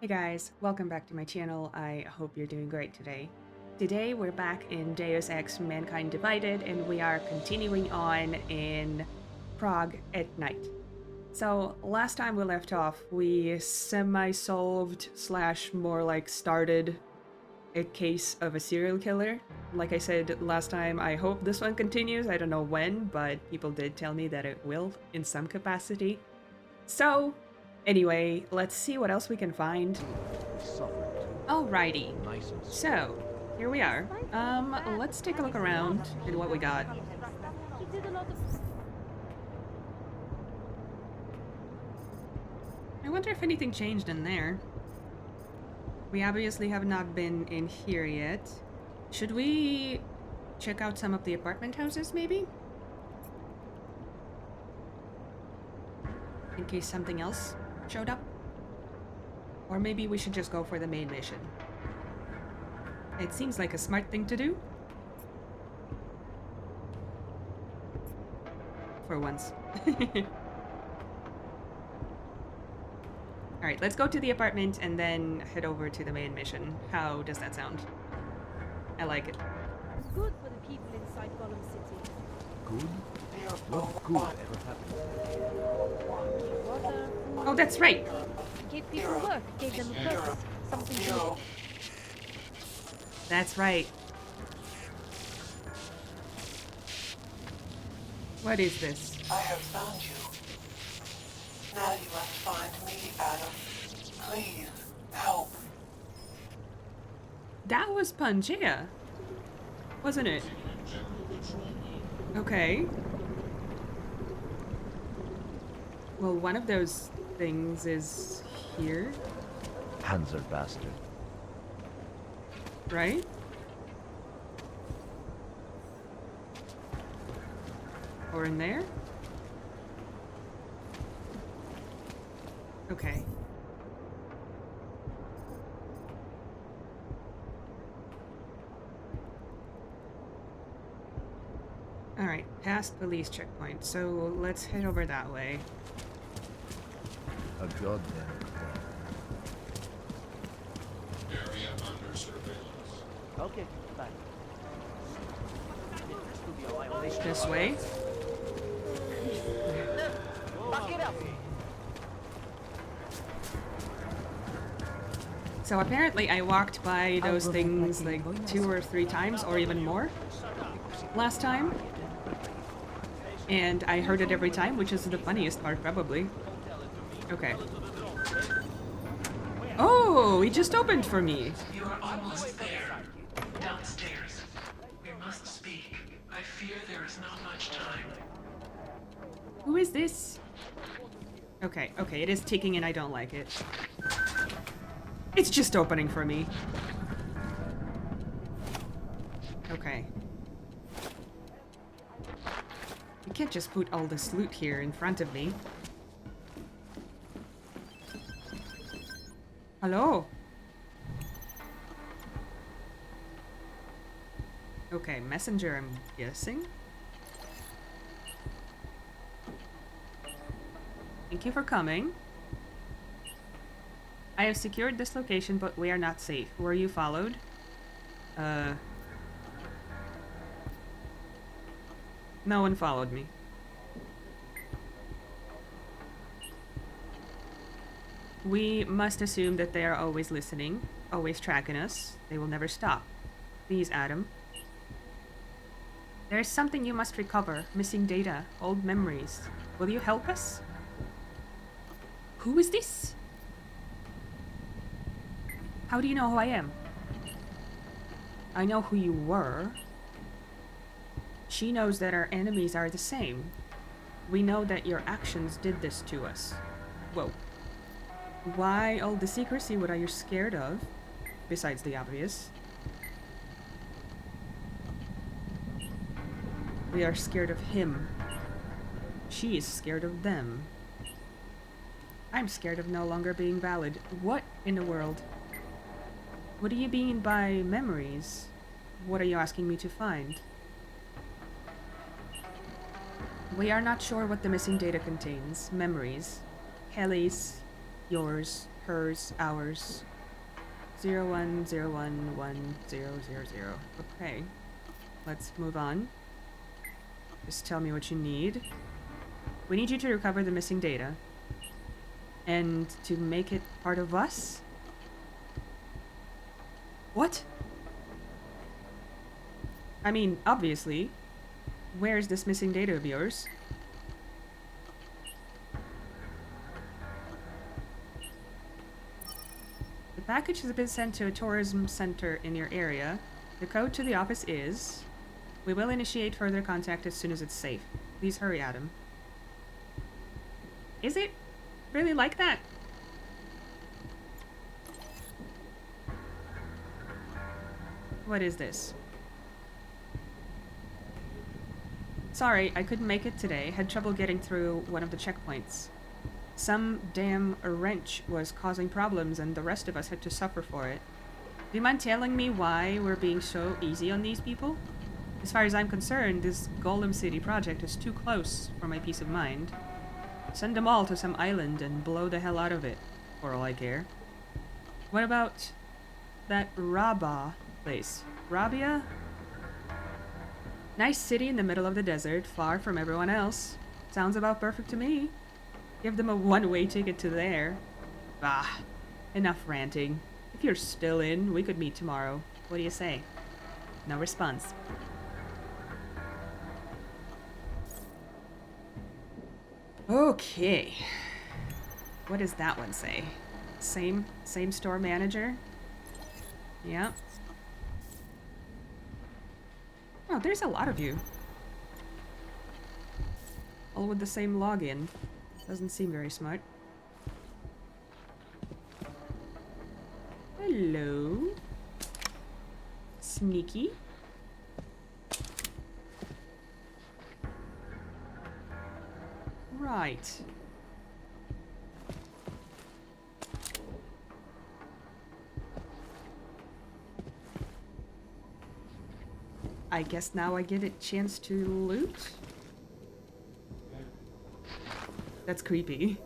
Hey guys, welcome back to my channel. I hope you're doing great today. Today we're back in Deus Ex Mankind Divided and we are continuing on in Prague at night. So last time we left off, we semi-solved slash more like started a case of a serial killer. Like I said last time, I hope this one continues. I don't know when, but people did tell me that it will in some capacity. So anyway, let's see what else we can find. Alrighty. So, here we are. Let's take a look around at what we got. I wonder if anything changed in there. We obviously have not been in here yet. Should we check out some of the apartment houses, maybe? In case something else showed up? Or maybe we should just go for the main mission. It seems like a smart thing to do. For once. Alright, let's go to the apartment and then head over to the main mission. How does that sound? I like it. Good for the people inside Gollum City. Good? What good ever happened? Water, Oh, that's right! gave people work, gave them a purpose, something to do. That's right. What is this? I have found you. Now you must find me, Adam. Please, help. That was Pangea, wasn't it? Okay. Well, one of those things is here, Panzer bastard. right? Or in there? Okay. Alright, past police checkpoint, so let's head over that way. A goddamn crap. Area under surveillance. Okay, bye. This way? Back it up. So apparently I walked by those things like 2 or 3 times, or even more, last time. And I heard it every time, which is the funniest part, probably. Okay. Oh, he just opened for me. You are almost there. Downstairs. We must speak. I fear there is not much time. Who is this? Okay, okay, it is ticking and I don't like it. It's just opening for me. Okay. You can't just put all this loot here in front of me. Hello? Okay, messenger, I'm guessing. Thank you for coming. I have secured this location, but we are not safe. Were you followed? No one followed me. We must assume that they are always listening, always tracking us. They will never stop. Please, Adam. There is something you must recover. Missing data, old memories. Will you help us? Who is this? How do you know who I am? I know who you were. She knows that our enemies are the same. We know that your actions did this to us. Whoa. Why all the secrecy? What are you scared of? Besides the obvious. We are scared of him. She is scared of them. I'm scared of no longer being valid. What in the world? What do you mean by memories? What are you asking me to find? We are not sure what the missing data contains. Memories. Helle's, yours, hers, ours. 01011000. Okay. Let's move on. Just tell me what you need. We need you to recover the missing data. And to make it part of us? What? I mean, obviously. Where's this missing data of yours? The package has been sent to a tourism center in your area. The code to the office is... We will initiate further contact as soon as it's safe. Please hurry, Adam. Is it really like that? What is this? Sorry, I couldn't make it today. Had trouble getting through one of the checkpoints. Some damn wrench was causing problems and the rest of us had to suffer for it. Do you mind telling me why we're being so easy on these people? As far as I'm concerned, this Golem City project is too close for my peace of mind. Send them all to some island and blow the hell out of it, for all I care. What about that Rabah place? Rabia? Nice city in the middle of the desert, far from everyone else. Sounds about perfect to me. Give them a one-way ticket to there. Ah, enough ranting. If you're still in, we could meet tomorrow. What do you say? No response. Okay. What does that one say? Same store manager? Yep. Oh, there's a lot of you. All with the same login. Doesn't seem very smart. Hello. Sneaky. Right. I guess now I get a chance to loot? That's creepy.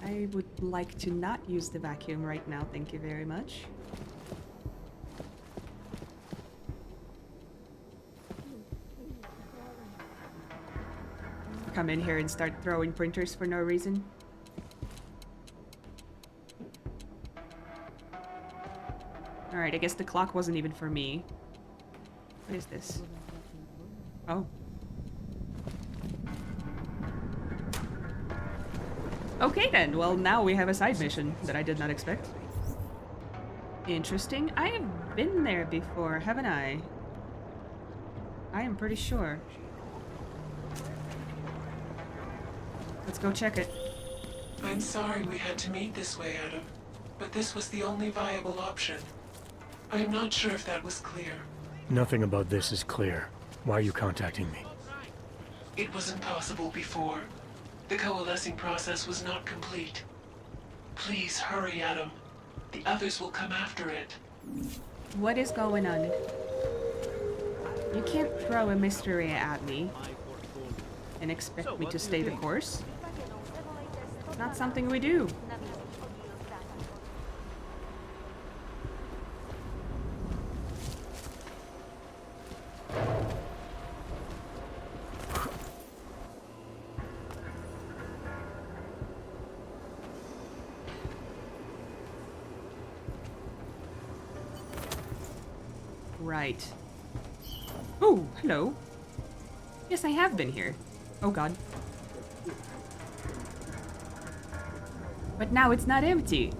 I would like to not use the vacuum right now, thank you very much. Come in here and start throwing printers for no reason. Alright, I guess the clock wasn't even for me. What is this? Oh. Okay then, well now we have a side mission that I did not expect. Interesting. I have been there before, haven't I? I am pretty sure. Let's go check it. I'm sorry we had to meet this way, Adam, but this was the only viable option. I am not sure if that was clear. Nothing about this is clear. Why are you contacting me? It wasn't possible before. The coalescing process was not complete. Please hurry, Adam. The others will come after it. What is going on? You can't throw a mystery at me and expect me to stay the course. Not something we do. Right. Oh, hello. Yes, I have been here. Oh god. But now it's not empty.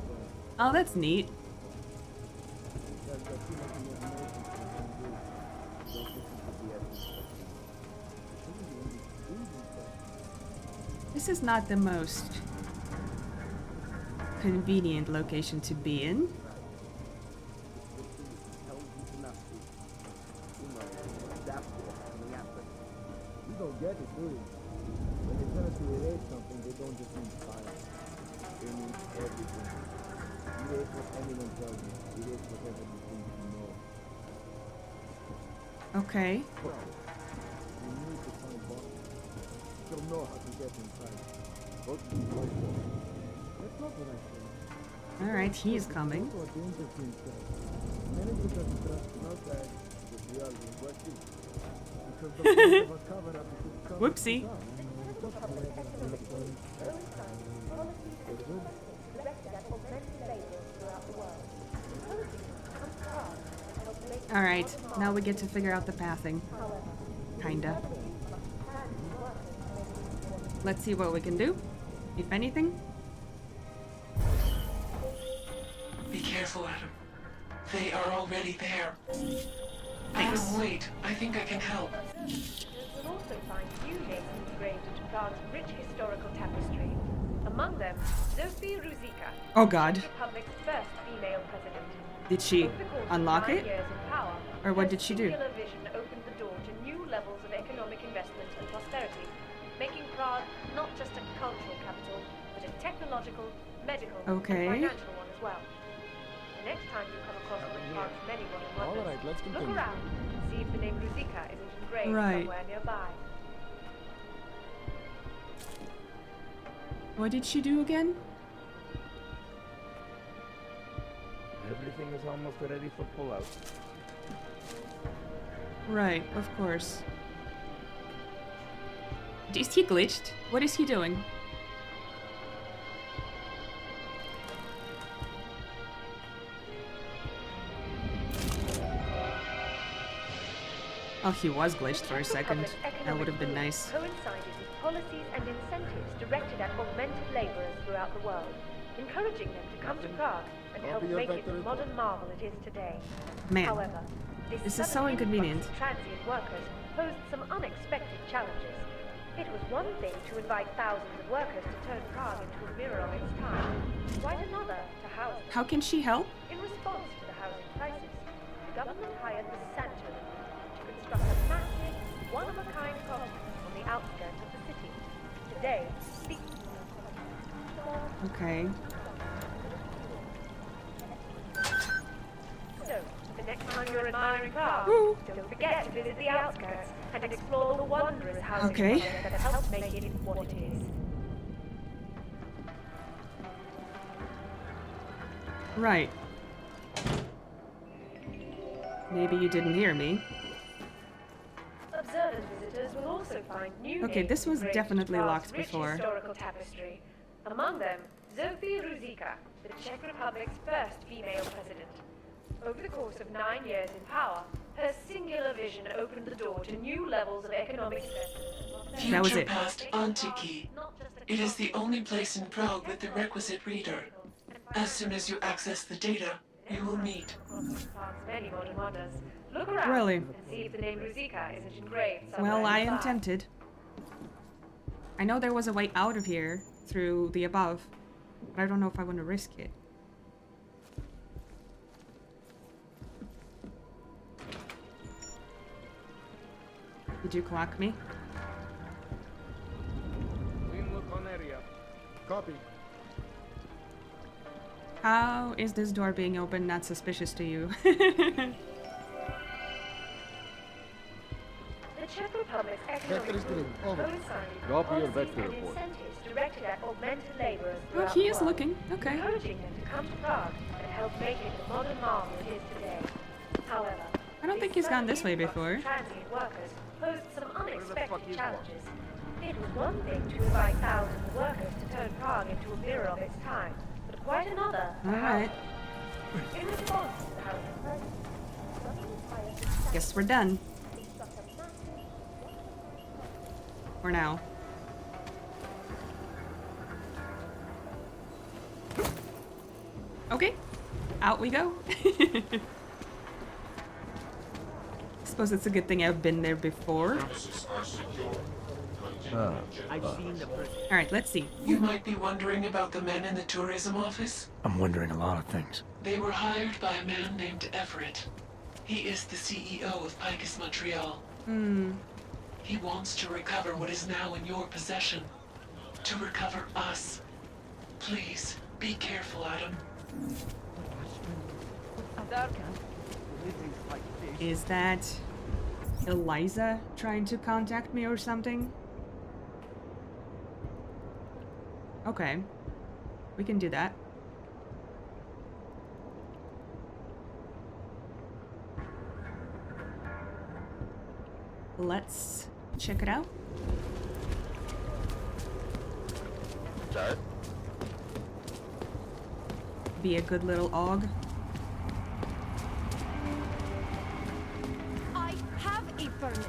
Oh, that's neat. This is not the most convenient location to be in. Get it, do it. When they tell us to erase something, they don't just mean file. They mean everything. Erase what anyone tells you. Erase whatever you think you know. Okay. So, you need to find Bond. She'll know how to get inside. Both of you like that. That's not what I said. Alright, he's coming. Also a danger to himself. Manager doesn't trust him outside because we are the working. Because the point of a cover-up is to cover Whoopsie. things up. Alright, now we get to figure out the pathing. Kinda. Let's see what we can do, if anything. Be careful, Adam. They are already there. Thanks. Adam, wait. I think I can help. We'll also find new names engraved into Prague's rich historical tapestry. Among them, Zofia Ruzicka, Oh god. the Republic's first female president. Did she Over the course of unlock 9 it? years in power, Or what her did she do? singular vision opened the door to new levels of economic investment and prosperity, making Prague not just a cultural capital, but a technological, medical, Okay. and financial one as well. The next time you come across one of Prague's many modern wonders, All right, let's look continue. around and see if the name Ruzicka isn't engraved Right. somewhere nearby. What did she do again? Everything is almost ready for pullout. Right, of course. Is he glitched? What is he doing? Oh, he was glitched for a second. That would have been nice. Coincided with policies and incentives directed at augmented laborers throughout the world, encouraging them to come to Prague and help Copy your make it vector the report. modern marvel it is today. Man, However, this is sudden so influx inconvenient. of transient workers posed some unexpected challenges. It was one thing to invite thousands of workers to turn Prague into a mirror of its time, quite another to house them. How can she help? In response to the housing crisis, the government hired the Santa to construct a massive, one-of-a-kind complex on the outskirts of the city. Today, the Okay. So, the next time you're admiring Prague, Ooh. don't forget to visit the outskirts and explore the wondrous housing Okay. project that helped make it what it is. Right. Maybe you didn't hear me. Observant visitors will also find new Okay, names this was engraved definitely into locked Prague's rich before. historical tapestry. Among them, Zofia Ruzicka, the Czech Republic's first female president. Over the course of 9 years in power, her singular vision opened the door to new levels of economic investment. That was Future it. past Antiki. It is the only place in Prague with the requisite reader. As soon as you access the data, you will meet. Many modern wonders. Look around Really? and see if the name Ruzicka isn't engraved somewhere Well, I am nearby. tempted. I know there was a way out of here through the above, but I don't know if I want to risk it. Did you clock me? Clean look on area. Copy. How is this door being opened not suspicious to you? The Czech Republic's economic Vector is green. Over. coincided with Copy your policies vector and report. incentives directed at augmented laborers Oh, throughout he the is world, looking. Okay. encouraging them to come to Prague and help make it the modern marvel it is today. However, I don't think he's gone this way influx before. of transient workers posed some unexpected challenges. It was one thing to invite thousands of workers to turn Prague into a mirror of its time, but quite another to Alright. house them. In response to the housing crisis, government hired the Santa Guess we're done. to construct a massive For now. Okay. Out we go. Suppose it's a good thing I've been there before. Premises are secure. Ah, Alright, let's see. You might be wondering about the men in the tourism office. I'm wondering a lot of things. They were hired by a man named Everett. He is the CEO of Picus Montreal. He wants to recover what is now in your possession. To recover us. Please, be careful, Adam. Sir, everything's like this. Is that Eliza trying to contact me or something? Okay. We can do that. Let's check it out. Start. Be a good little og. I have a permit.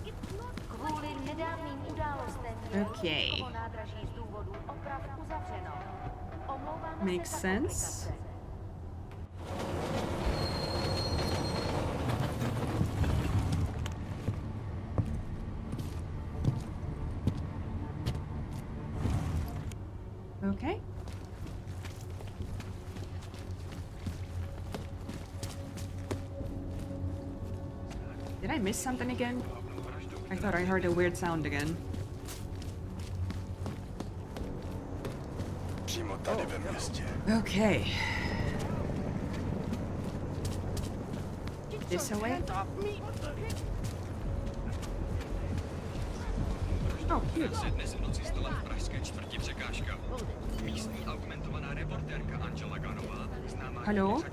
It's not kvůli nedávným událostem je Okay. letiškovo nádraží z důvodu oprav uzavřeno. Omlouváme Makes se za sense. komplikace. Okay. Did I miss something again? I thought I heard a weird sound again. Okay. This away? Oh, cute. Hello?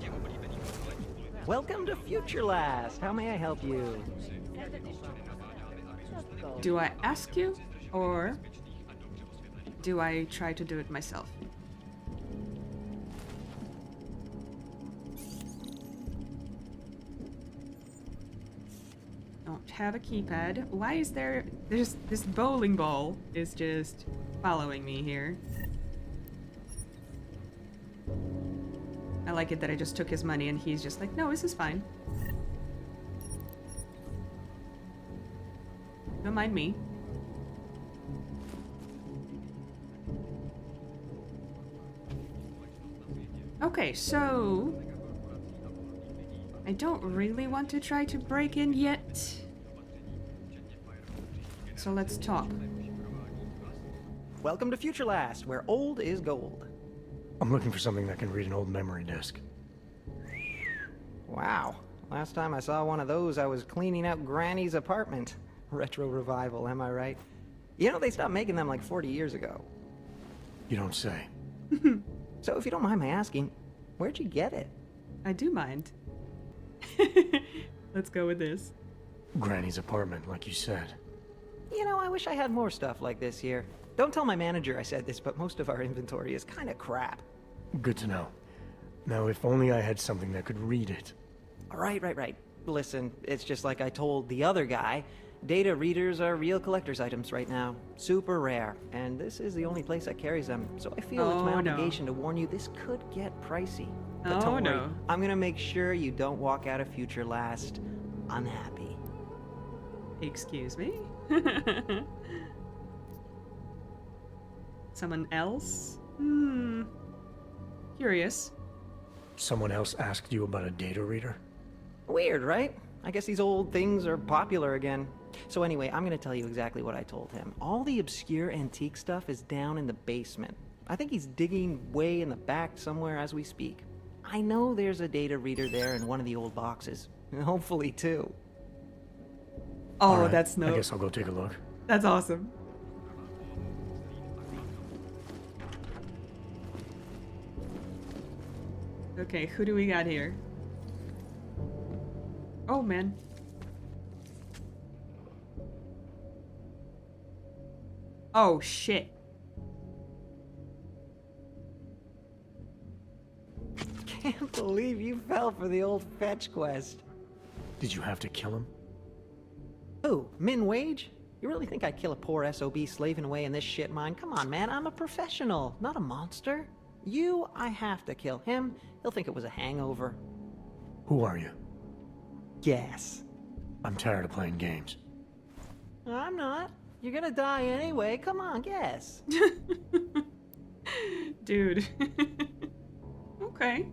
Welcome to Future Last. How may I help you? Do I ask you, or do I try to do it myself? Don't have a keypad. Why is there's this bowling ball is just following me here. I like it that I just took his money and he's just like, no, this is fine. Don't mind me. Okay, so I don't really want to try to break in yet. So let's talk. Welcome to Future Last, where old is gold. I'm looking for something that can read an old memory disk. Wow. Last time I saw one of those, I was cleaning out Granny's apartment. Retro revival, am I right? You know, they stopped making them like 40 years ago. You don't say. So if you don't mind my asking, where'd you get it? I do mind. Let's go with this. Granny's apartment, like you said. You know, I wish I had more stuff like this here. Don't tell my manager I said this, but most of our inventory is kind of crap. Good to know. Now, if only I had something that could read it. Right. Listen, it's just like I told the other guy. Data readers are real collector's items right now. Super rare. And this is the only place that carries them. So I feel it's my Oh, no. obligation to warn you this could get pricey. But Oh, don't worry, no. I'm gonna make sure you don't walk out of Future Last unhappy. Excuse me? Someone else? Curious. Someone else asked you about a data reader? Weird, right? I guess these old things are popular again. So anyway, I'm gonna tell you exactly what I told him. All the obscure antique stuff is down in the basement. I think he's digging way in the back somewhere as we speak. I know there's a data reader there in one of the old boxes. Hopefully two. Oh, All right, that's I no. guess I'll go take a look. That's awesome. Okay, who do we got here? Oh, man. Oh, shit. Can't believe you fell for the old fetch quest. Did you have to kill him? Who? Min Wage? You really think I'd kill a poor SOB slaving away in this shit mine? Come on, man, I'm a professional, not a monster. You, I have to kill him. He'll think it was a hangover. Who are you? Guess. I'm tired of playing games. I'm not. You're gonna die anyway. Come on, guess. Dude. Okay.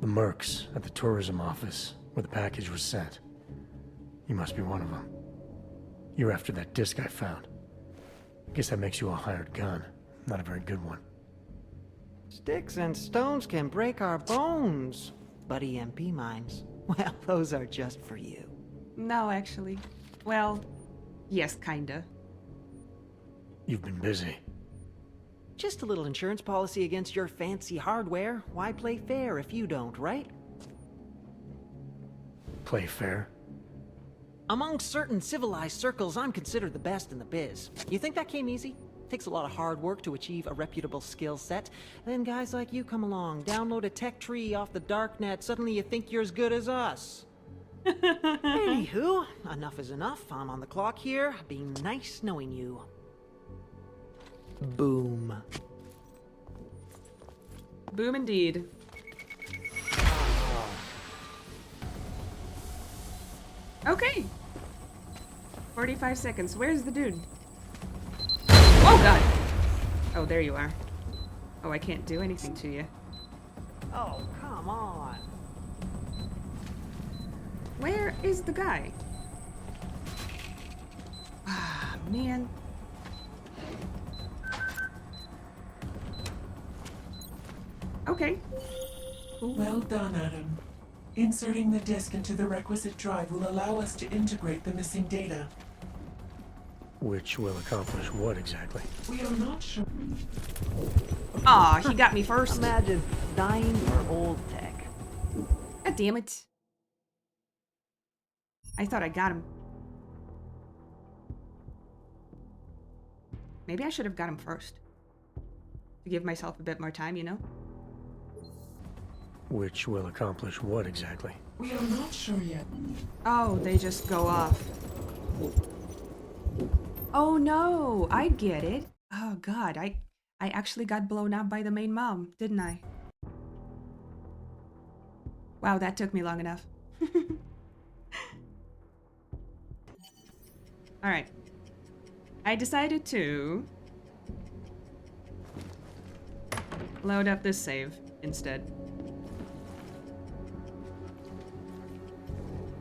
The Mercs at the tourism office where the package was sent. You must be one of them. You're after that disc I found. Guess that makes you a hired gun. Not a very good one. Sticks and stones can break our bones, but EMP mines, well, those are just for you. No, actually. Well, yes, kinda. You've been busy. Just a little insurance policy against your fancy hardware. Why play fair if you don't, right? Play fair? Among certain civilized circles, I'm considered the best in the biz. You think that came easy? Takes a lot of hard work to achieve a reputable skill set. Then guys like you come along, download a tech tree off the darknet, suddenly you think you're as good as us. Anywho, enough is enough. I'm on the clock here. Been nice knowing you. Boom. Boom indeed. Okay. 45 seconds. Where's the dude? Oh god! Oh, there you are. Oh, I can't do anything to you. Oh, come on. Where is the guy? Ah, man. Okay. Well done, Adam. Inserting the disk into the requisite drive will allow us to integrate the missing data. Which will accomplish what exactly? We are not sure. Aw, he got me first. Imagine dying for old tech. God damn it. I thought I got him. Maybe I should have got him first. To give myself a bit more time, you know? Which will accomplish what exactly? We are not sure yet. Oh, they just go off. Oh no, I get it. Oh god, I actually got blown up by the main mom, didn't I? Wow, that took me long enough. Alright. I decided to load up this save instead.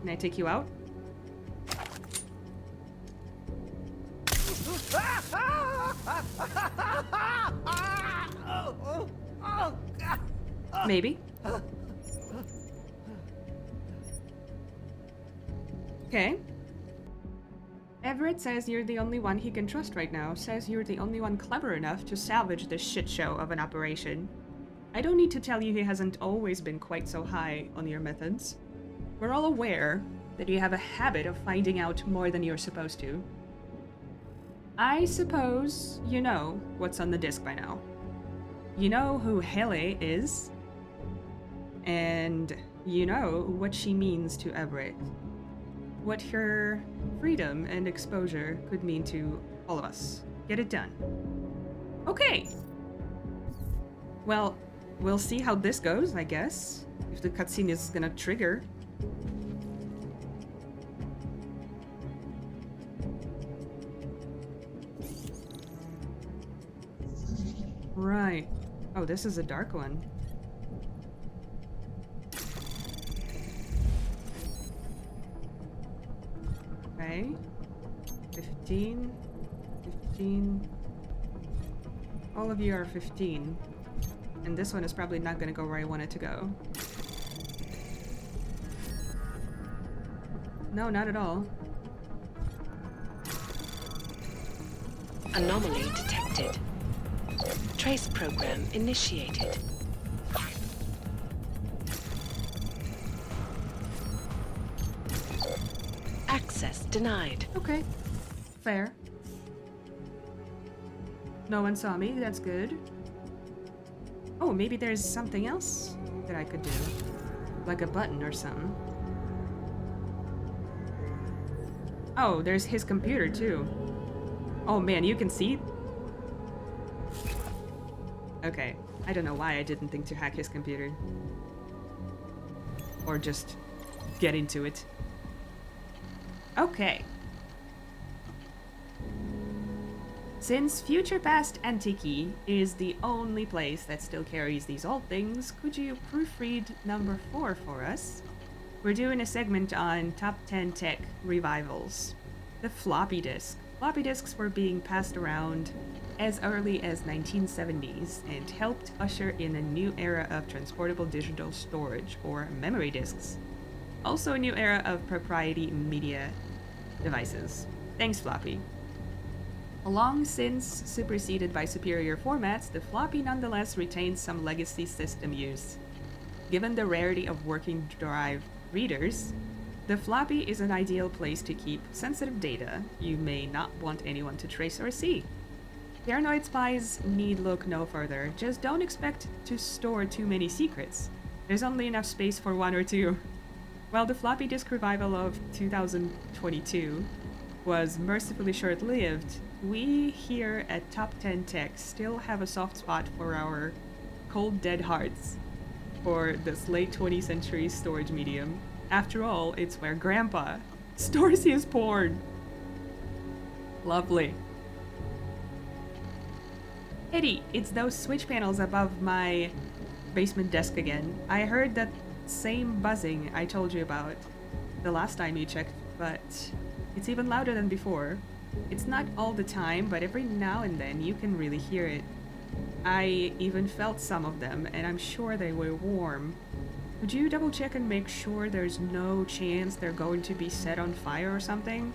Can I take you out? Maybe. Okay. Everett says you're the only one he can trust right now. Says you're the only one clever enough to salvage this shit show of an operation. I don't need to tell you he hasn't always been quite so high on your methods. We're all aware that you have a habit of finding out more than you're supposed to. I suppose you know what's on the disk by now. You know who Helle is, and you know what she means to Everett. What her freedom and exposure could mean to all of us. Get it done. Okay. Well, we'll see how this goes, I guess. If the cutscene is gonna trigger. Right. Oh, this is a dark one. Okay. 15. 15. All of you are 15. And this one is probably not gonna go where I want it to go. No, not at all. Anomaly detected. Trace program initiated. Access denied. Okay. Fair. No one saw me, that's good. Oh, maybe there's something else that I could do. Like a button or something. Oh, there's his computer too. Oh man, you can see? Okay. I don't know why I didn't think to hack his computer. Or just get into it. Okay. Since Future Past Antiquity is the only place that still carries these old things, could you proofread number 4 for us? We're doing a segment on top 10 tech revivals. The floppy disk. Floppy disks were being passed around as early as 1970s and helped usher in a new era of transportable digital storage, or memory disks. Also a new era of proprietary media devices. Thanks, floppy. Long since superseded by superior formats, the floppy nonetheless retains some legacy system use. Given the rarity of working drive readers, the floppy is an ideal place to keep sensitive data you may not want anyone to trace or see. Paranoid spies need look no further. Just don't expect to store too many secrets. There's only enough space for one or two. While the floppy disk revival of 2022 was mercifully short-lived, we here at Top 10 Tech still have a soft spot for our cold dead hearts for this late 20th century storage medium. After all, it's where Grandpa stores his porn. Lovely. Eddie, it's those switch panels above my basement desk again. I heard that same buzzing I told you about the last time you checked, but it's even louder than before. It's not all the time, but every now and then you can really hear it. I even felt some of them, and I'm sure they were warm. Would you double check and make sure there's no chance they're going to be set on fire or something?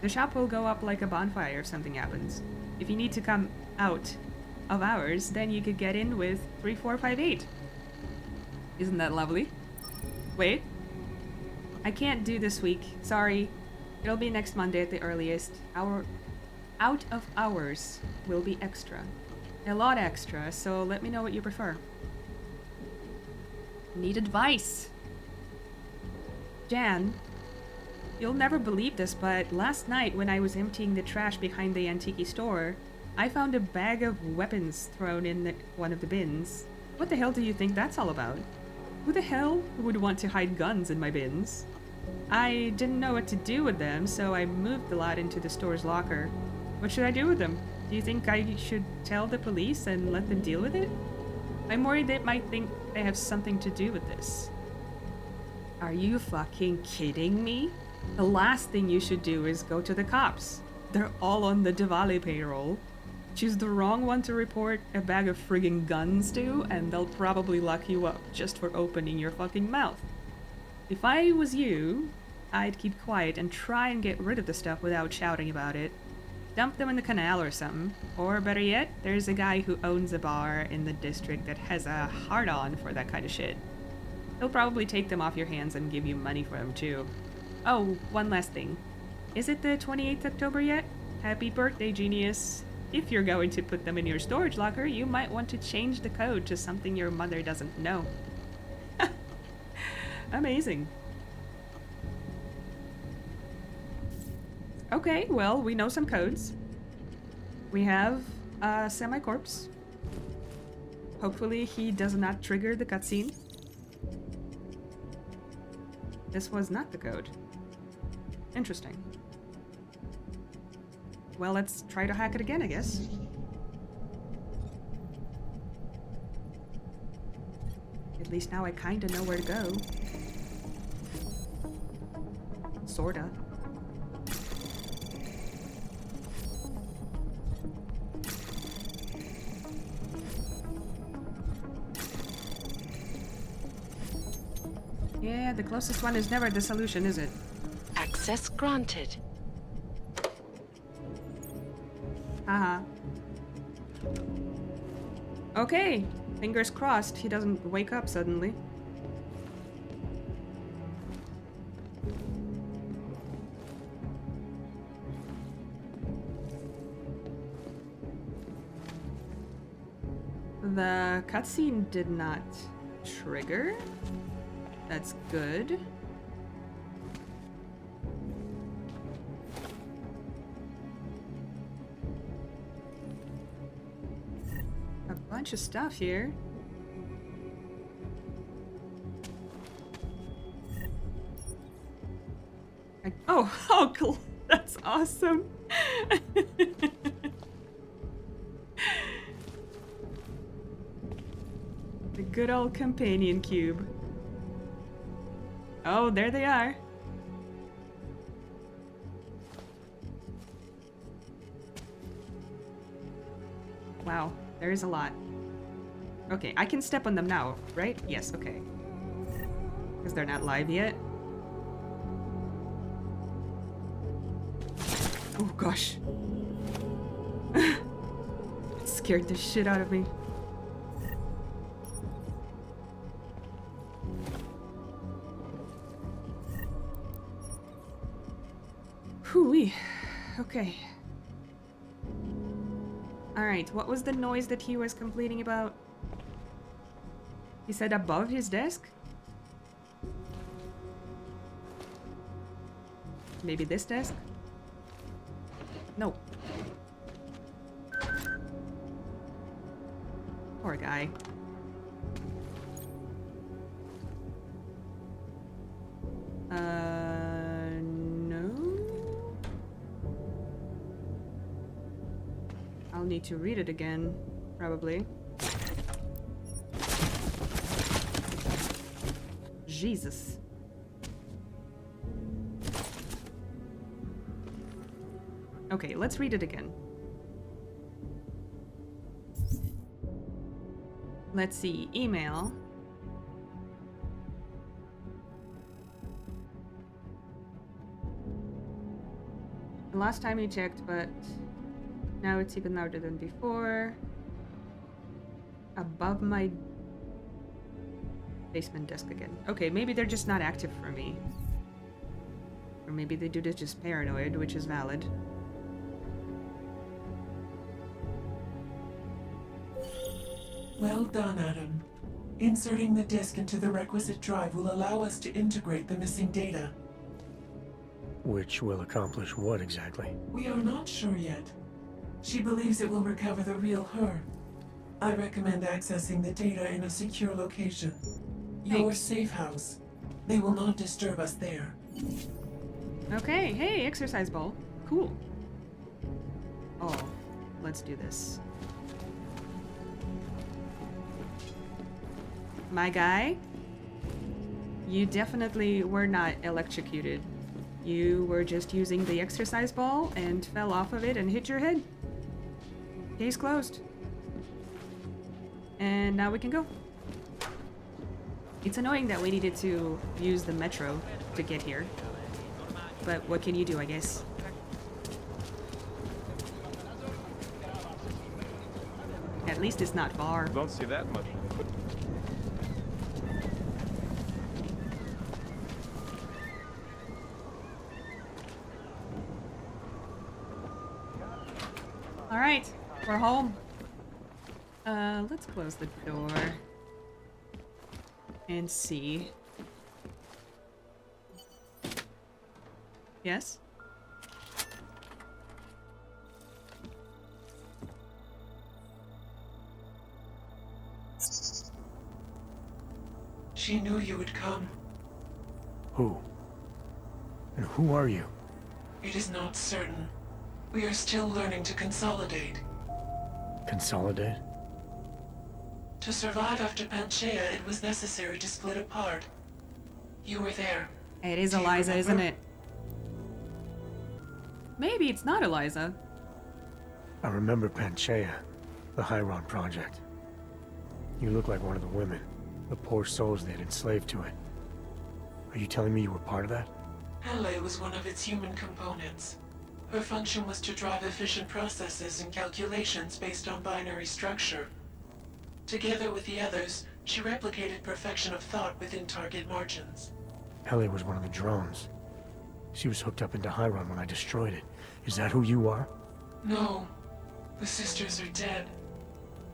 The shop will go up like a bonfire if something happens. If you need to come out of hours, then you could get in with 3458. Isn't that lovely? Wait. I can't do this week. Sorry. It'll be next Monday at the earliest. Our out of hours will be extra. A lot extra, so let me know what you prefer. Need advice. Jan, you'll never believe this, but last night when I was emptying the trash behind the antique store, I found a bag of weapons thrown in one of the bins. What the hell do you think that's all about? Who the hell would want to hide guns in my bins? I didn't know what to do with them, so I moved the lot into the store's locker. What should I do with them? Do you think I should tell the police and let them deal with it? I'm worried they might think they have something to do with this. Are you fucking kidding me? The last thing you should do is go to the cops. They're all on the Diwali payroll. Choose the wrong one to report a bag of friggin' guns to, and they'll probably lock you up just for opening your fucking mouth. If I was you, I'd keep quiet and try and get rid of the stuff without shouting about it. Dump them in the canal or something. Or better yet, there's a guy who owns a bar in the district that has a hard-on for that kind of shit. He'll probably take them off your hands and give you money for them too. Oh, one last thing. Is it the 28th October yet? Happy birthday, genius. If you're going to put them in your storage locker, you might want to change the code to something your mother doesn't know. Amazing. Okay, well, we know some codes. We have a semi-corpse. Hopefully he does not trigger the cutscene. This was not the code. Interesting. Well, let's try to hack it again, I guess. At least now I kinda know where to go. Sorta. Yeah, the closest one is never the solution, is it? Access granted. Haha. Okay, fingers crossed he doesn't wake up suddenly. The cutscene did not trigger. That's good. A bunch of stuff here. Oh, cool. That's awesome. The good old companion cube. Oh, there they are. Wow, there is a lot. Okay, I can step on them now, right? Yes, okay. Because they're not live yet. gosh. It scared the shit out of me. Hooey. Okay. Alright, what was the noise that he was complaining about? He said above his desk? Maybe this desk? No. Poor guy. No? I'll need to read it again, probably. Jesus. Okay, let's read it again. Let's see, email. The last time you checked, but now it's even louder than before. Above my basement desk again. Okay, maybe they're just not active for me. Or maybe the dude is just paranoid, which is valid. Well done, Adam. Inserting the disk into the requisite drive will allow us to integrate the missing data. Which will accomplish what exactly? We are not sure yet. She believes it will recover the real her. I recommend accessing the data in a secure location. Your Thanks. safe house. They will not disturb us there. Okay, hey, exercise ball. Cool. Oh, let's do this. My guy, you definitely were not electrocuted. You were just using the exercise ball and fell off of it and hit your head. Case closed. And now we can go. It's annoying that we needed to use the metro to get here. But what can you do, I guess? At least it's not far. Don't see that much. Alright, we're home. Let's close the door. And see. Yes? She knew you would come. Who? And who are you? It is not certain. We are still learning to consolidate. Consolidate? To survive after Panchaea, it was necessary to split apart. You were there. It is Do you Eliza, isn't remember? it? Maybe it's not Eliza. I remember Panchaea, the Hyron project. You look like one of the women, the poor souls they had enslaved to it. Are you telling me you were part of that? Helle was one of its human components. Her function was to drive efficient processes and calculations based on binary structure. Together with the others, she replicated perfection of thought within target margins. Helle was one of the drones. She was hooked up into Hyron when I destroyed it. Is that who you are? No. The sisters are dead.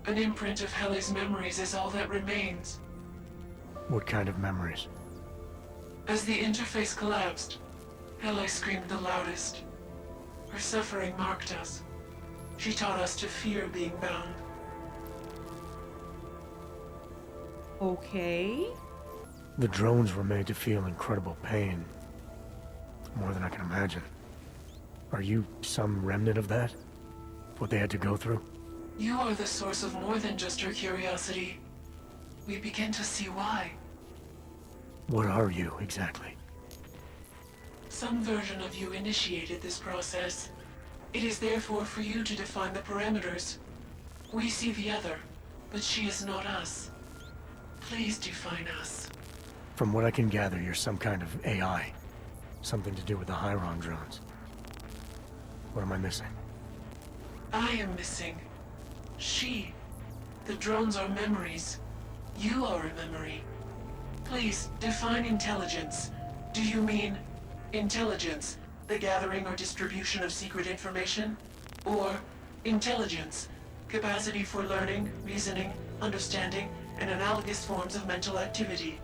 An imprint of Helle's memories is all that remains. What kind of memories? As the interface collapsed, Helle screamed the loudest. Her suffering marked us. She taught us to fear being bound. Okay. The drones were made to feel incredible pain. More than I can imagine. Are you some remnant of that? What they had to go through? You are the source of more than just her curiosity. We begin to see why. What are you, exactly? Some version of you initiated this process. It is therefore for you to define the parameters. We see the other, but she is not us. Please define us. From what I can gather, you're some kind of AI. Something to do with the Hyron drones. What am I missing? I am missing. She. The drones are memories. You are a memory. Please, define intelligence. Do you mean intelligence, the gathering or distribution of secret information? Or intelligence, capacity for learning, reasoning, understanding, and analogous forms of mental activity?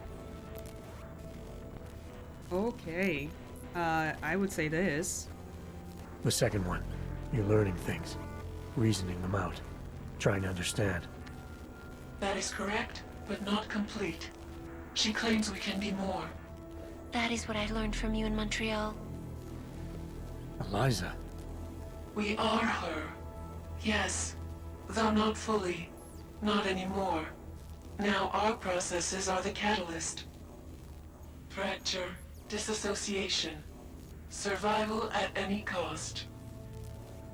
Okay. I would say this. The second one. You're learning things, reasoning them out, trying to understand. That is correct, but not complete. She claims we can be more. That is what I learned from you in Montreal. Eliza. We are her. Yes, though not fully. Not anymore. Now our processes are the catalyst. Fracture, disassociation, survival at any cost.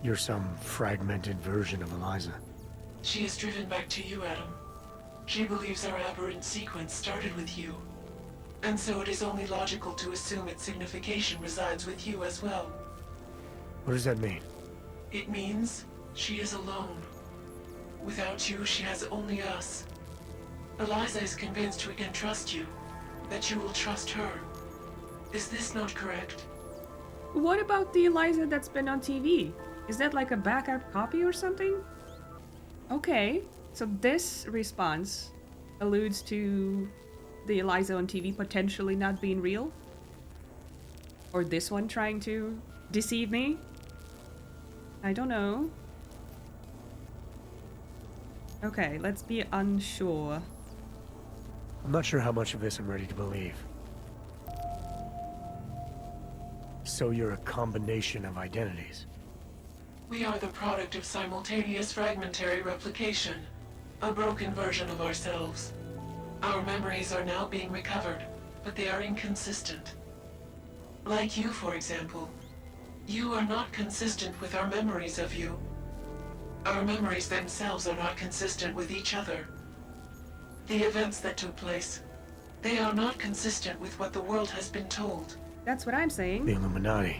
You're some fragmented version of Eliza. She is driven back to you, Adam. She believes our aberrant sequence started with you. And so it is only logical to assume its signification resides with you as well. What does that mean? It means she is alone. Without you, she has only us. Eliza is convinced we can trust you, that you will trust her. Is this not correct? What about the Eliza that's been on TV? Is that like a backup copy or something? Okay, so this response alludes to the Eliza on TV potentially not being real? Or this one trying to deceive me? I don't know. Okay, let's be unsure. I'm not sure how much of this I'm ready to believe. So you're a combination of identities. We are the product of simultaneous fragmentary replication, a broken version of ourselves. Our memories are now being recovered, but they are inconsistent. Like you, for example. You are not consistent with our memories of you. Our memories themselves are not consistent with each other. The events that took place, they are not consistent with what the world has been told. That's what I'm saying. The Illuminati.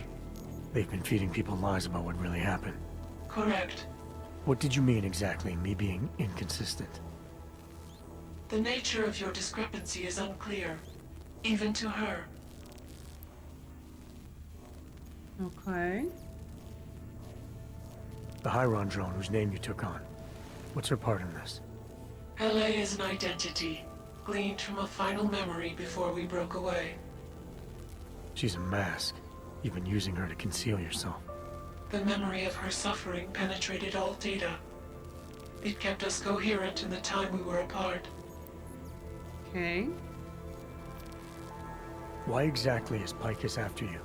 They've been feeding people lies about what really happened. Correct. What did you mean exactly, me being inconsistent? The nature of your discrepancy is unclear, even to her. Okay. The Hyron drone whose name you took on. What's her part in this? Helle is an identity, gleaned from a final memory before we broke away. She's a mask. You've been using her to conceal yourself. The memory of her suffering penetrated all data. It kept us coherent in the time we were apart. Okay. Why exactly is Picus after you?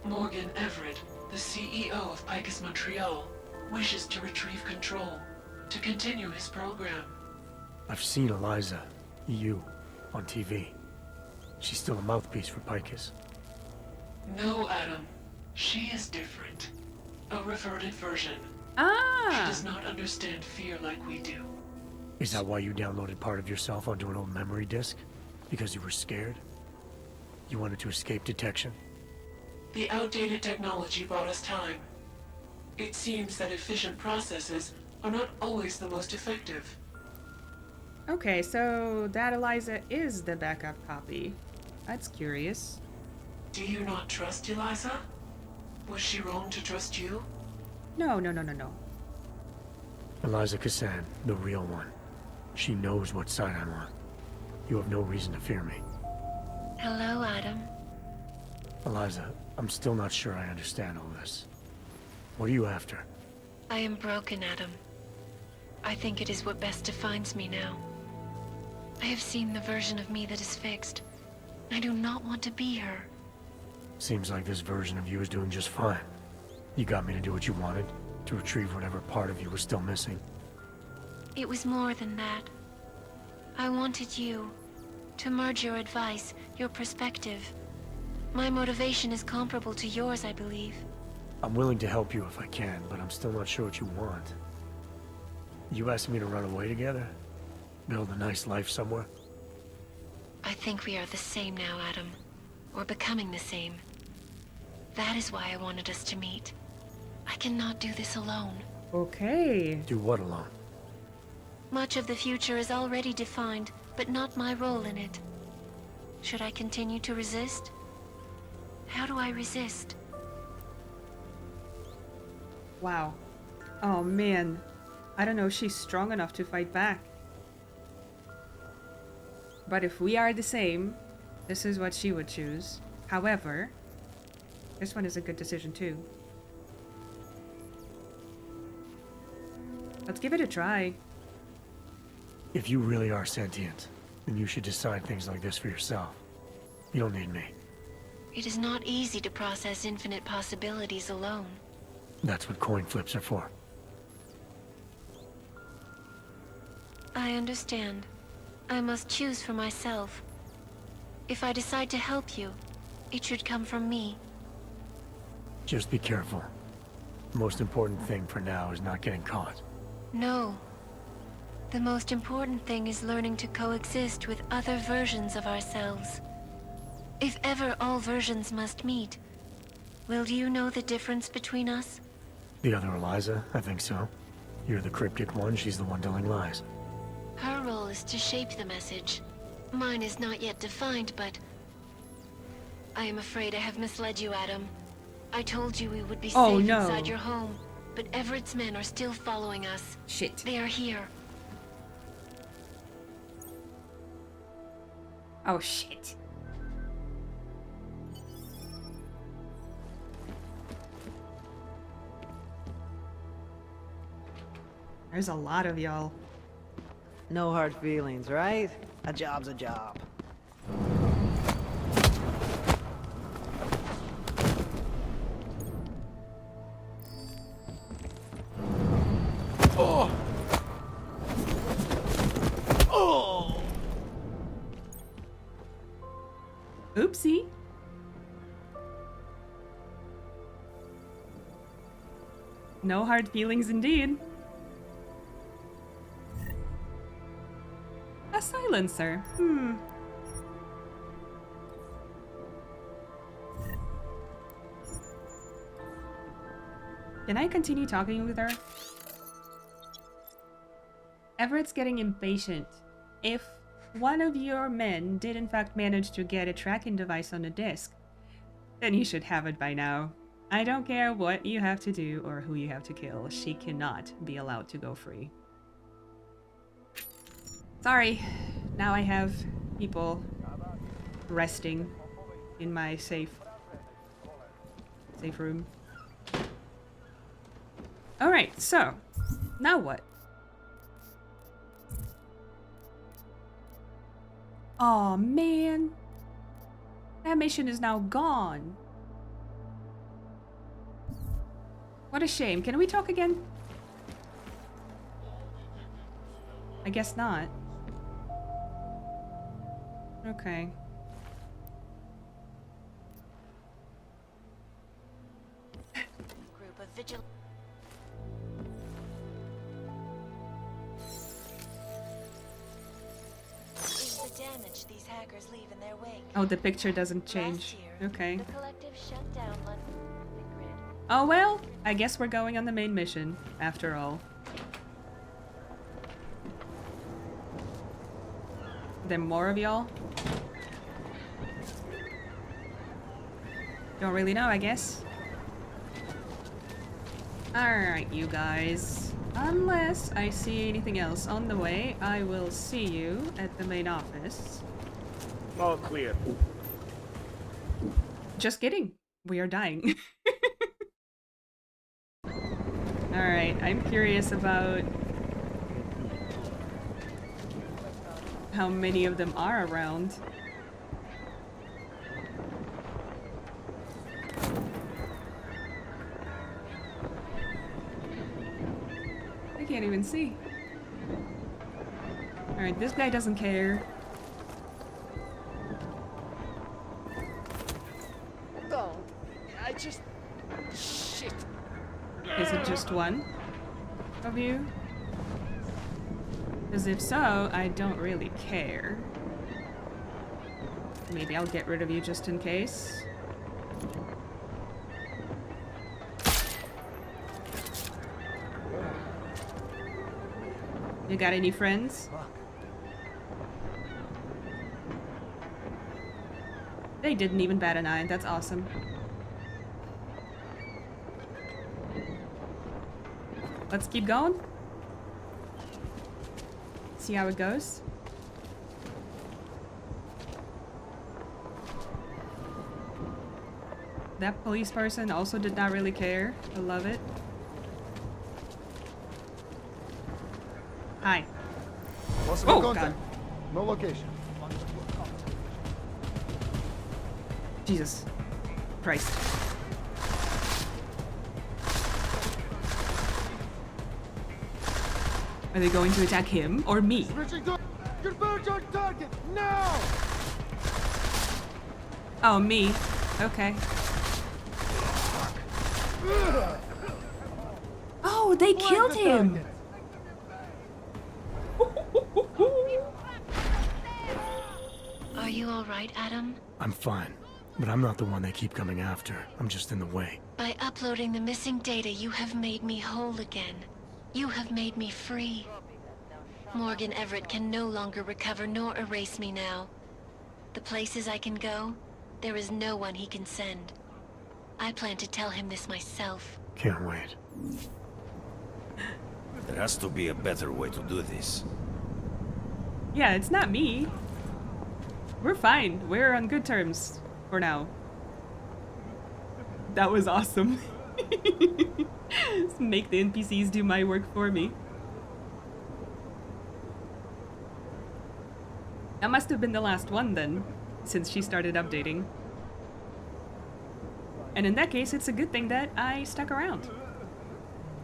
Morgan Everett, the CEO of Picus Montreal, wishes to retrieve control, to continue his program. I've seen Eliza, you, on TV. She's still a mouthpiece for Picus. No, Adam. She is different. A reverted version. She Ah! does not understand fear like we do. Is that why you downloaded part of yourself onto an old memory disk? Because you were scared? You wanted to escape detection? The outdated technology bought us time. It seems that efficient processes are not always the most effective. Okay, so that Eliza is the backup copy. That's curious. Do you not trust Eliza? Was she wrong to trust you? No. Eliza Cassan, the real one. She knows what side I'm on. You have no reason to fear me. Hello, Adam. Eliza, I'm still not sure I understand all this. What are you after? I am broken, Adam. I think it is what best defines me now. I have seen the version of me that is fixed. I do not want to be her. Seems like this version of you is doing just fine. You got me to do what you wanted, to retrieve whatever part of you was still missing. It was more than that. I wanted you to merge your advice, your perspective. My motivation is comparable to yours, I believe. I'm willing to help you if I can, but I'm still not sure what you want. You asking me to run away together? Build a nice life somewhere? I think we are the same now, Adam. Or becoming the same. That is why I wanted us to meet. I cannot do this alone. Okay. Do what alone? Much of the future is already defined, but not my role in it. Should I continue to resist? How do I resist? Wow. Oh man. I don't know if she's strong enough to fight back. But if we are the same, this is what she would choose. However, this one is a good decision too. Let's give it a try. If you really are sentient, then you should decide things like this for yourself. You don't need me. It is not easy to process infinite possibilities alone. That's what coin flips are for. I understand. I must choose for myself. If I decide to help you, it should come from me. Just be careful. The most important thing for now is not getting caught. No. The most important thing is learning to coexist with other versions of ourselves. If ever all versions must meet, will you know the difference between us? The other Eliza? I think so. You're the cryptic one, she's the one telling lies. Her role is to shape the message. Mine is not yet defined, but... I am afraid I have misled you, Adam. I told you we would be safe inside your home, but Everett's men are still following us. Shit. They are here. Oh shit. There's a lot of y'all. No hard feelings, right? A job's a job. Oh! Oh! Oopsie. No hard feelings indeed. A silencer. Can I continue talking with her? Everett's getting impatient. If one of your men did in fact manage to get a tracking device on the disk, then you should have it by now. I don't care what you have to do or who you have to kill. She cannot be allowed to go free. Sorry. Now I have people resting in my safe room. Alright, so now what? Aw, man. That mission is now gone. What a shame. Can we talk again? I guess not. Okay. Group of vigil. Is the damage these hackers leave in their wake? Oh, the picture doesn't change. Okay. The collective shut down London grid. Oh well, I guess we're going on the main mission, after all. There more of y'all? Don't really know, I guess. Alright, you guys. Unless I see anything else on the way, I will see you at the main office. All clear. Just kidding. We are dying. Alright, I'm curious about how many of them are around. I can't even see. Alright, this guy doesn't care. No, I just... Shit. Is it just one of you? Because if so, I don't really care. Maybe I'll get rid of you just in case. You got any friends? They didn't even bat an eye. That's awesome. Let's keep going. See how it goes. That police person also did not really care. I love it. Hi. Possible Oh, contact. God. No location. Jesus Christ. Are they going to attack him or me? Switching to converge on target now. Oh, me. Okay. Oh, they killed him! Are you all right, Adam? I'm fine, but I'm not the one they keep coming after. I'm just in the way. By uploading the missing data, you have made me whole again. You have made me free. Morgan Everett can no longer recover nor erase me now. The places I can go, there is no one he can send. I plan to tell him this myself. Can't wait. There has to be a better way to do this. Yeah, it's not me. We're fine. We're on good terms for now. That was awesome. Make the NPCs do my work for me. That must have been the last one then, since she started updating. And in that case, it's a good thing that I stuck around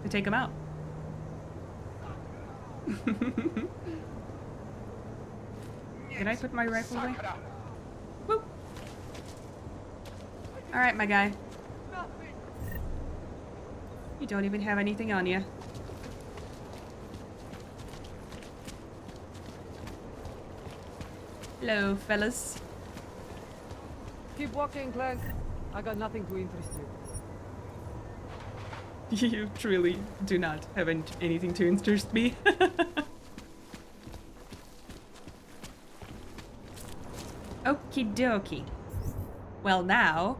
to take him out. Did I put my rifle away? Whoop. Alright, my guy. You don't even have anything on you. Hello, fellas. Keep walking, Clank. I got nothing to interest you. You truly do not have anything to interest me. Okie dokie. Well, now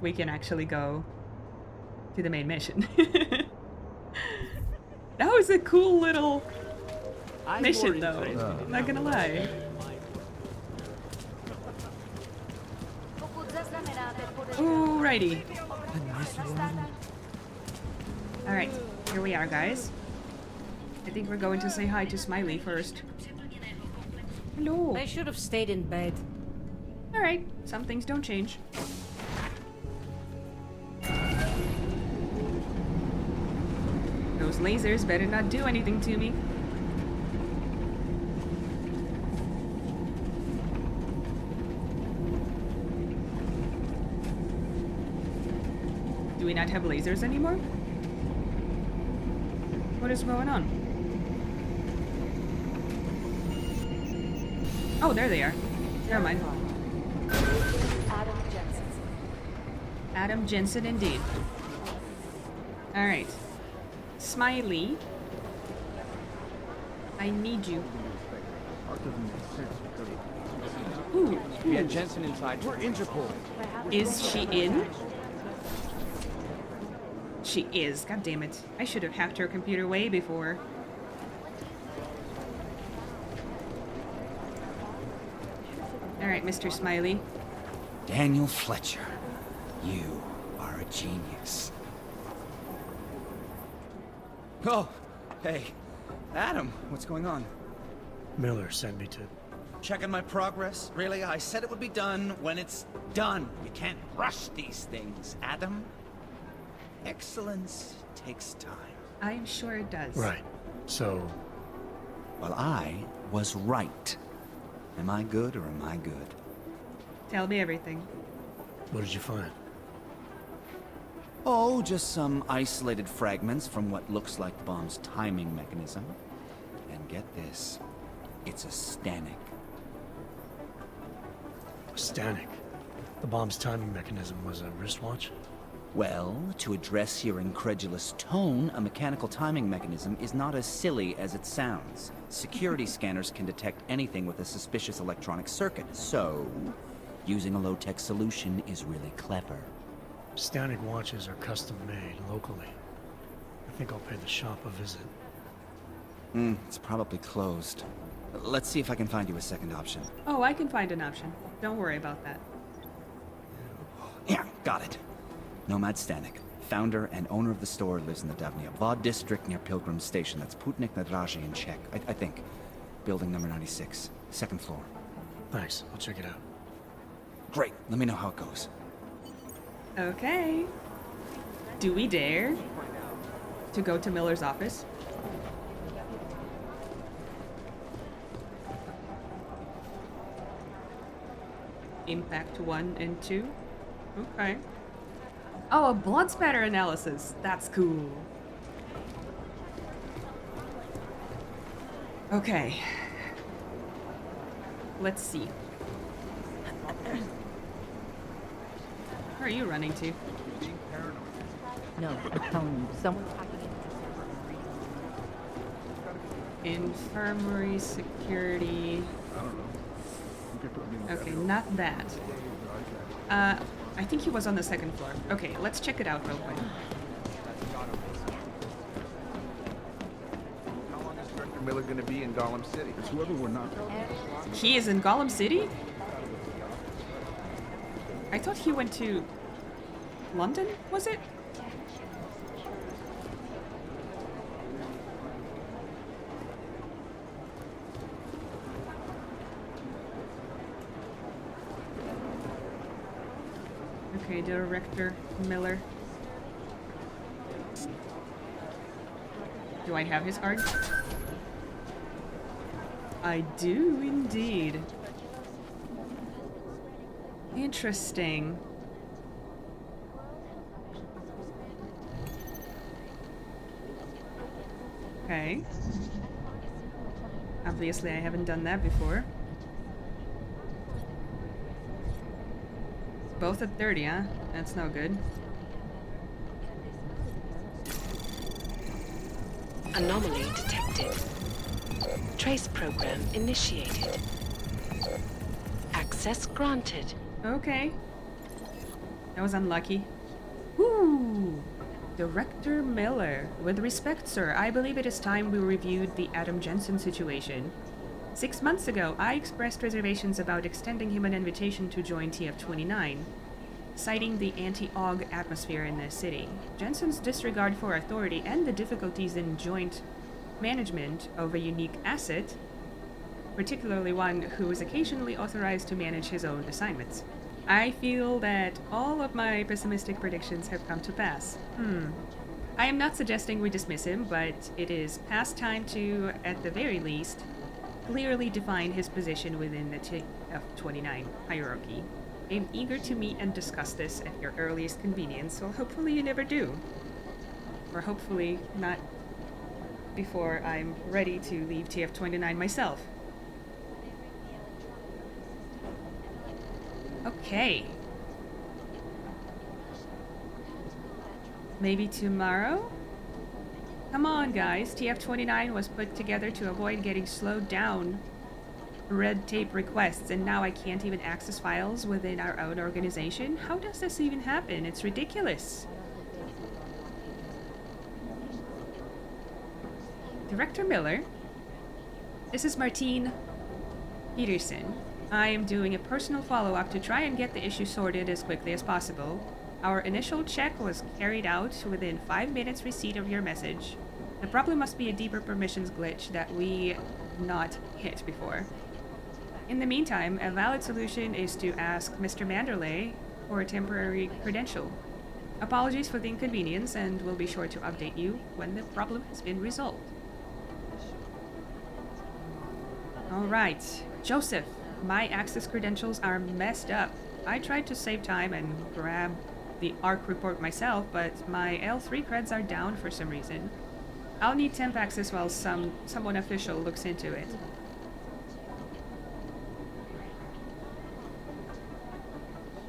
we can actually go to the main mission. That was a cool little mission, though. I'm not gonna lie. Alrighty. Alright, here we are, guys. I think we're going to say hi to Smiley first. Hello. They should have stayed in bed. Alright, some things don't change. Those lasers better not do anything to me. Do we not have lasers anymore? What is going on? Oh, there they are. Never mind. Adam Jensen. Adam Jensen, indeed. Alright. Smiley. I need you. Ooh. We had Jensen inside. We're Interpol. Is she in? She is. God damn it. I should have hacked her computer way before. Alright, Mr. Smiley. Daniel Fletcher, you are a genius. Oh, hey, Adam, what's going on? Miller sent me to... Checking my progress? Really? I said it would be done when it's done. You can't rush these things, Adam. Excellence takes time. I'm sure it does. Right. So... Well, I was right. Am I good or am I good? Tell me everything. what did you find? Oh, just some isolated fragments from what looks like the bomb's timing mechanism. And get this, it's a Stanek. A Stanek? The bomb's timing mechanism was a wristwatch? Well, to address your incredulous tone, a mechanical timing mechanism is not as silly as it sounds. Security scanners can detect anything with a suspicious electronic circuit, so using a low-tech solution is really clever. Static watches are custom made locally. I think I'll pay the shop a visit. It's probably closed. Let's see if I can find you a second option. Oh, I can find an option. Don't worry about that. Yeah, got it. Nomad Stanek, founder and owner of the store, lives in the Davnia Vod district near Pilgrim Station. That's Putnik Nadraji in Czech, I think. Building number 96, second floor. Thanks, I'll check it out. Great, let me know how it goes. Okay. Do we dare to go to Miller's office? Impact 1 and 2? Okay. Oh, a blood spatter analysis. That's cool. Okay. Let's see. Where are you running to? No, someone's talking Infirmary security. Okay, not that. I think he was on the second floor. Okay, let's check it out real quick. How long is Director Miller going to be in Gollum City? It's whoever we're not. He is in Gollum City? I thought he went to London, was it? Okay, Director Miller. Do I have his card? I do indeed. Interesting. Okay. Obviously, I haven't done that before. Both at 30, huh? That's no good. Anomaly detected. Trace program initiated. Access granted. Okay. That was unlucky. Woo! Director Miller. With respect, sir, I believe it is time we reviewed the Adam Jensen situation. 6 months ago, I expressed reservations about extending him an invitation to join TF-29, citing the anti-AUG atmosphere in the city. Jensen's disregard for authority and the difficulties in joint management of a unique asset, particularly one who is occasionally authorized to manage his own assignments. I feel that all of my pessimistic predictions have come to pass. I am not suggesting we dismiss him, but it is past time to, at the very least, clearly define his position within the TF-29 hierarchy. I am eager to meet and discuss this at your earliest convenience, so hopefully you never do. Or hopefully not before I'm ready to leave TF-29 myself. Okay. Maybe tomorrow? Come on, guys. TF-29 was put together to avoid getting slowed down red tape requests, and now I can't even access files within our own organization? How does this even happen? It's ridiculous. Director Miller? This is Martine Peterson. I am doing a personal follow-up to try and get the issue sorted as quickly as possible. Our initial check was carried out within 5 minutes receipt of your message. The problem must be a deeper permissions glitch that we not hit before. In the meantime, a valid solution is to ask Mr. Manderley for a temporary credential. Apologies for the inconvenience, and we'll be sure to update you when the problem has been resolved. Alright, Joseph, my access credentials are messed up. I tried to save time and grab the ARC report myself, but my L3 creds are down for some reason. I'll need temp access while someone official looks into it.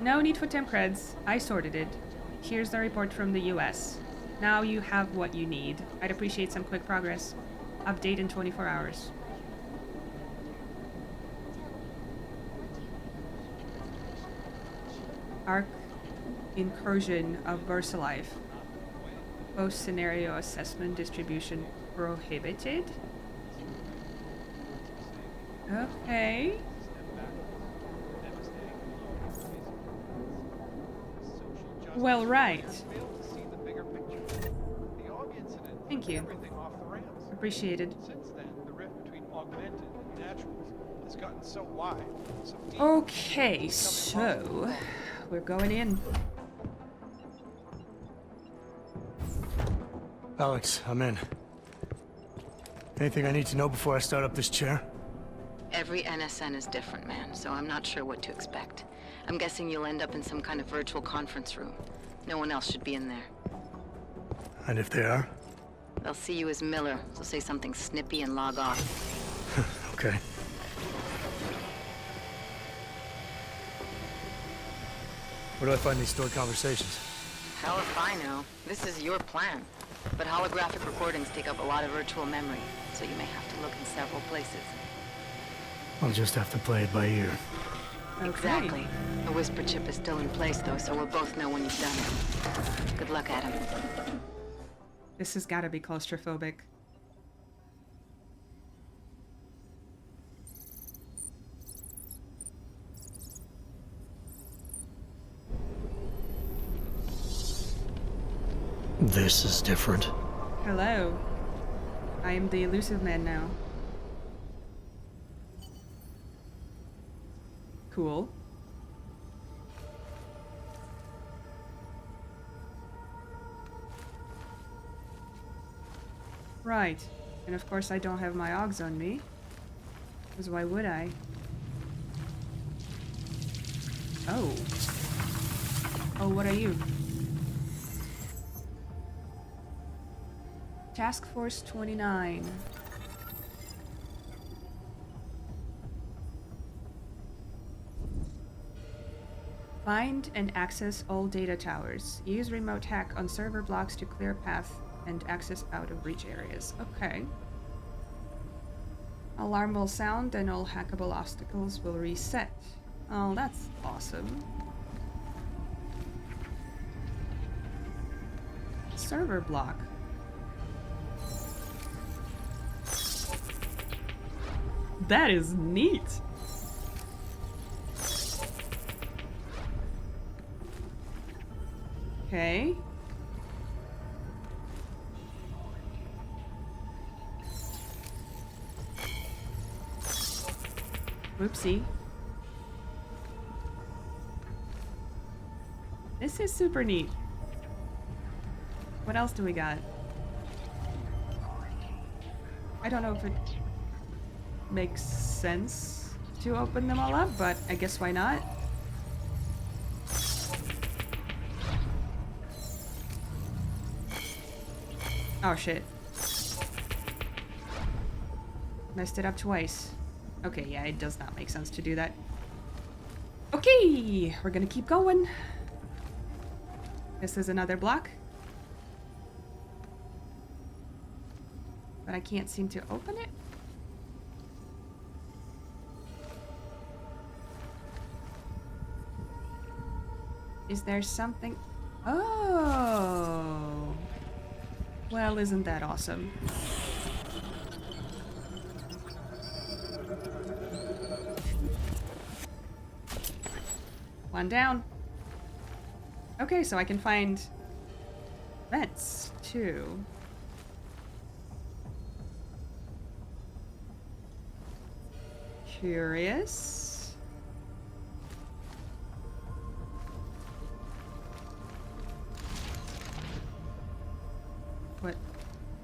No need for temp creds. I sorted it. Here's the report from the US. Now you have what you need. I'd appreciate some quick progress. Update in 24 hours. Arc incursion of VersaLife. Post-scenario assessment distribution prohibited? Okay. Well, right. Thank you. Appreciated. Since then, the rift between augmented and naturals has gotten so wide. So deep. Okay, so we're going in. Alex, I'm in. Anything I need to know before I start up this chair? Every NSN is different, man, so I'm not sure what to expect. I'm guessing you'll end up in some kind of virtual conference room. No one else should be in there. And if they are? They'll see you as Miller, so say something snippy and log off. Okay. Where do I find these stored conversations? Hell if I know. This is your plan. But holographic recordings take up a lot of virtual memory, so you may have to look in several places. I'll just have to play it by ear. Okay. Exactly. The whisper chip is still in place, though, so we'll both know when you've done it. Good luck, Adam. This has got to be claustrophobic. This is different. Hello. I am the elusive man now. Cool. Right. And of course I don't have my augs on me. Because why would I? Oh. Oh, what are you? Task Force 29. Find and access all data towers. Use remote hack on server blocks to clear path and access out of reach areas. Okay. Alarm will sound and all hackable obstacles will reset. Oh, that's awesome. Server block. That is neat. Okay. Whoopsie. This is super neat. What else do we got? I don't know if it makes sense to open them all up, but I guess why not? Oh shit. Messed it up twice. Okay, yeah, it does not make sense to do that. Okay, we're gonna keep going. This is another block. But I can't seem to open it. Is there something? Oh. Well, isn't that awesome? One down. Okay, so I can find vents too. Curious. What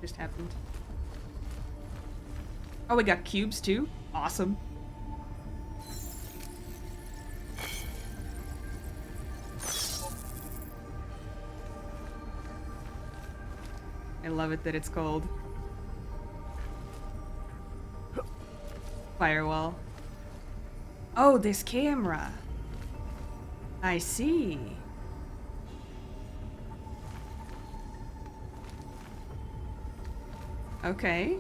just happened? Oh, we got cubes too? Awesome. I love it that it's cold. Firewall. Oh, this camera. I see. Okay.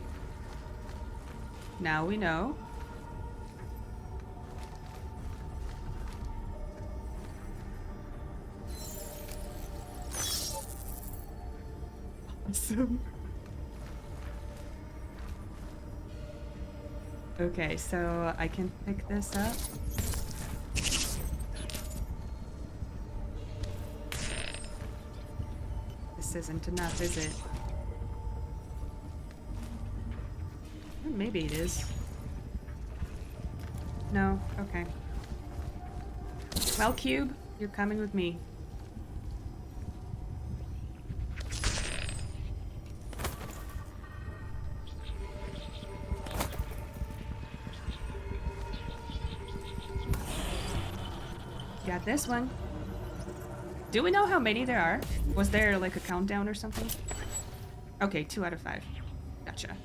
Now we know. Awesome. Okay, so I can pick this up. This isn't enough, is it? Maybe it is. No? Okay. Well, Cube, you're coming with me. Got this one. Do we know how many there are? Was there like a countdown or something? Okay, 2 out of 5. Gotcha.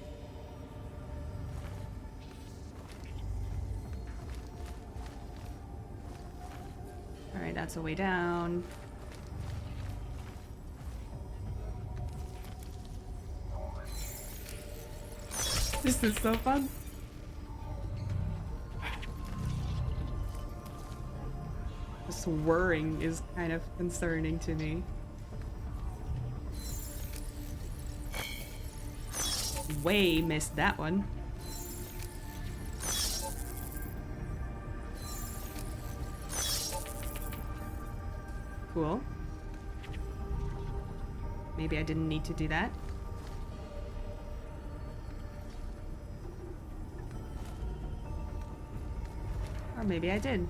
Alright, that's a way down. This is so fun. This whirring is kind of concerning to me. Way missed that one. Cool. Maybe I didn't need to do that. Or maybe I did.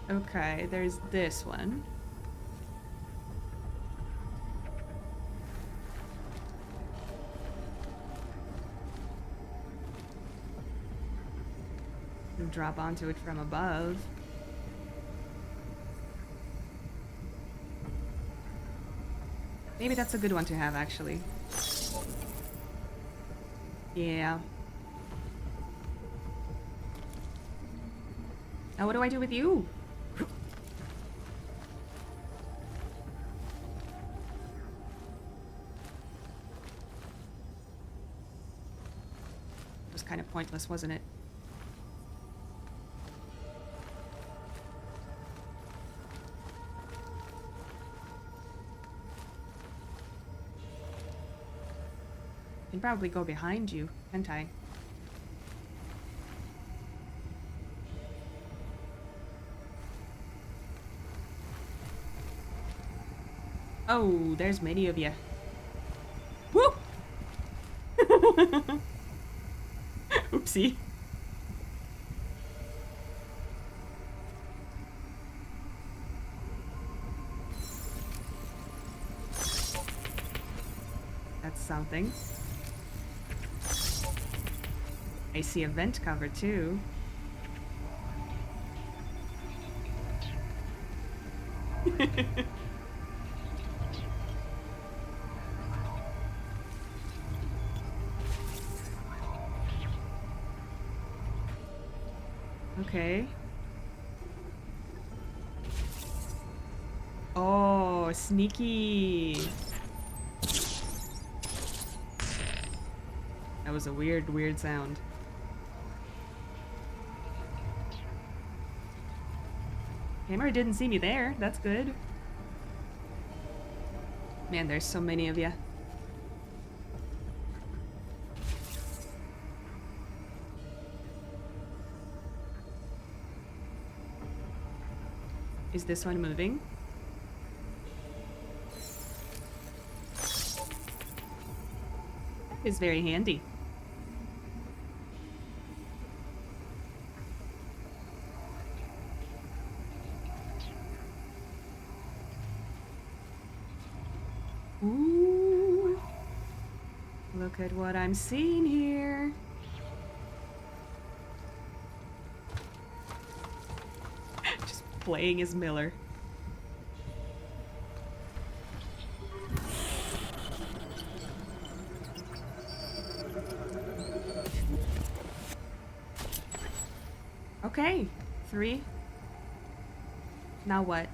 Okay, there's this one. And drop onto it from above. Maybe that's a good one to have, actually. Yeah. Now what do I do with you? It was kind of pointless, wasn't it? I can probably go behind you, can't I? Oh, there's many of you. Woo! Oopsie. That's something. I see a vent cover too. Okay. Oh, sneaky. That was a weird sound. Camera didn't see me there. That's good. Man, there's so many of you. Is this one moving? That is very handy. Ooh. Look at what I'm seeing here. Just playing as Miller. Okay, 3. Now what?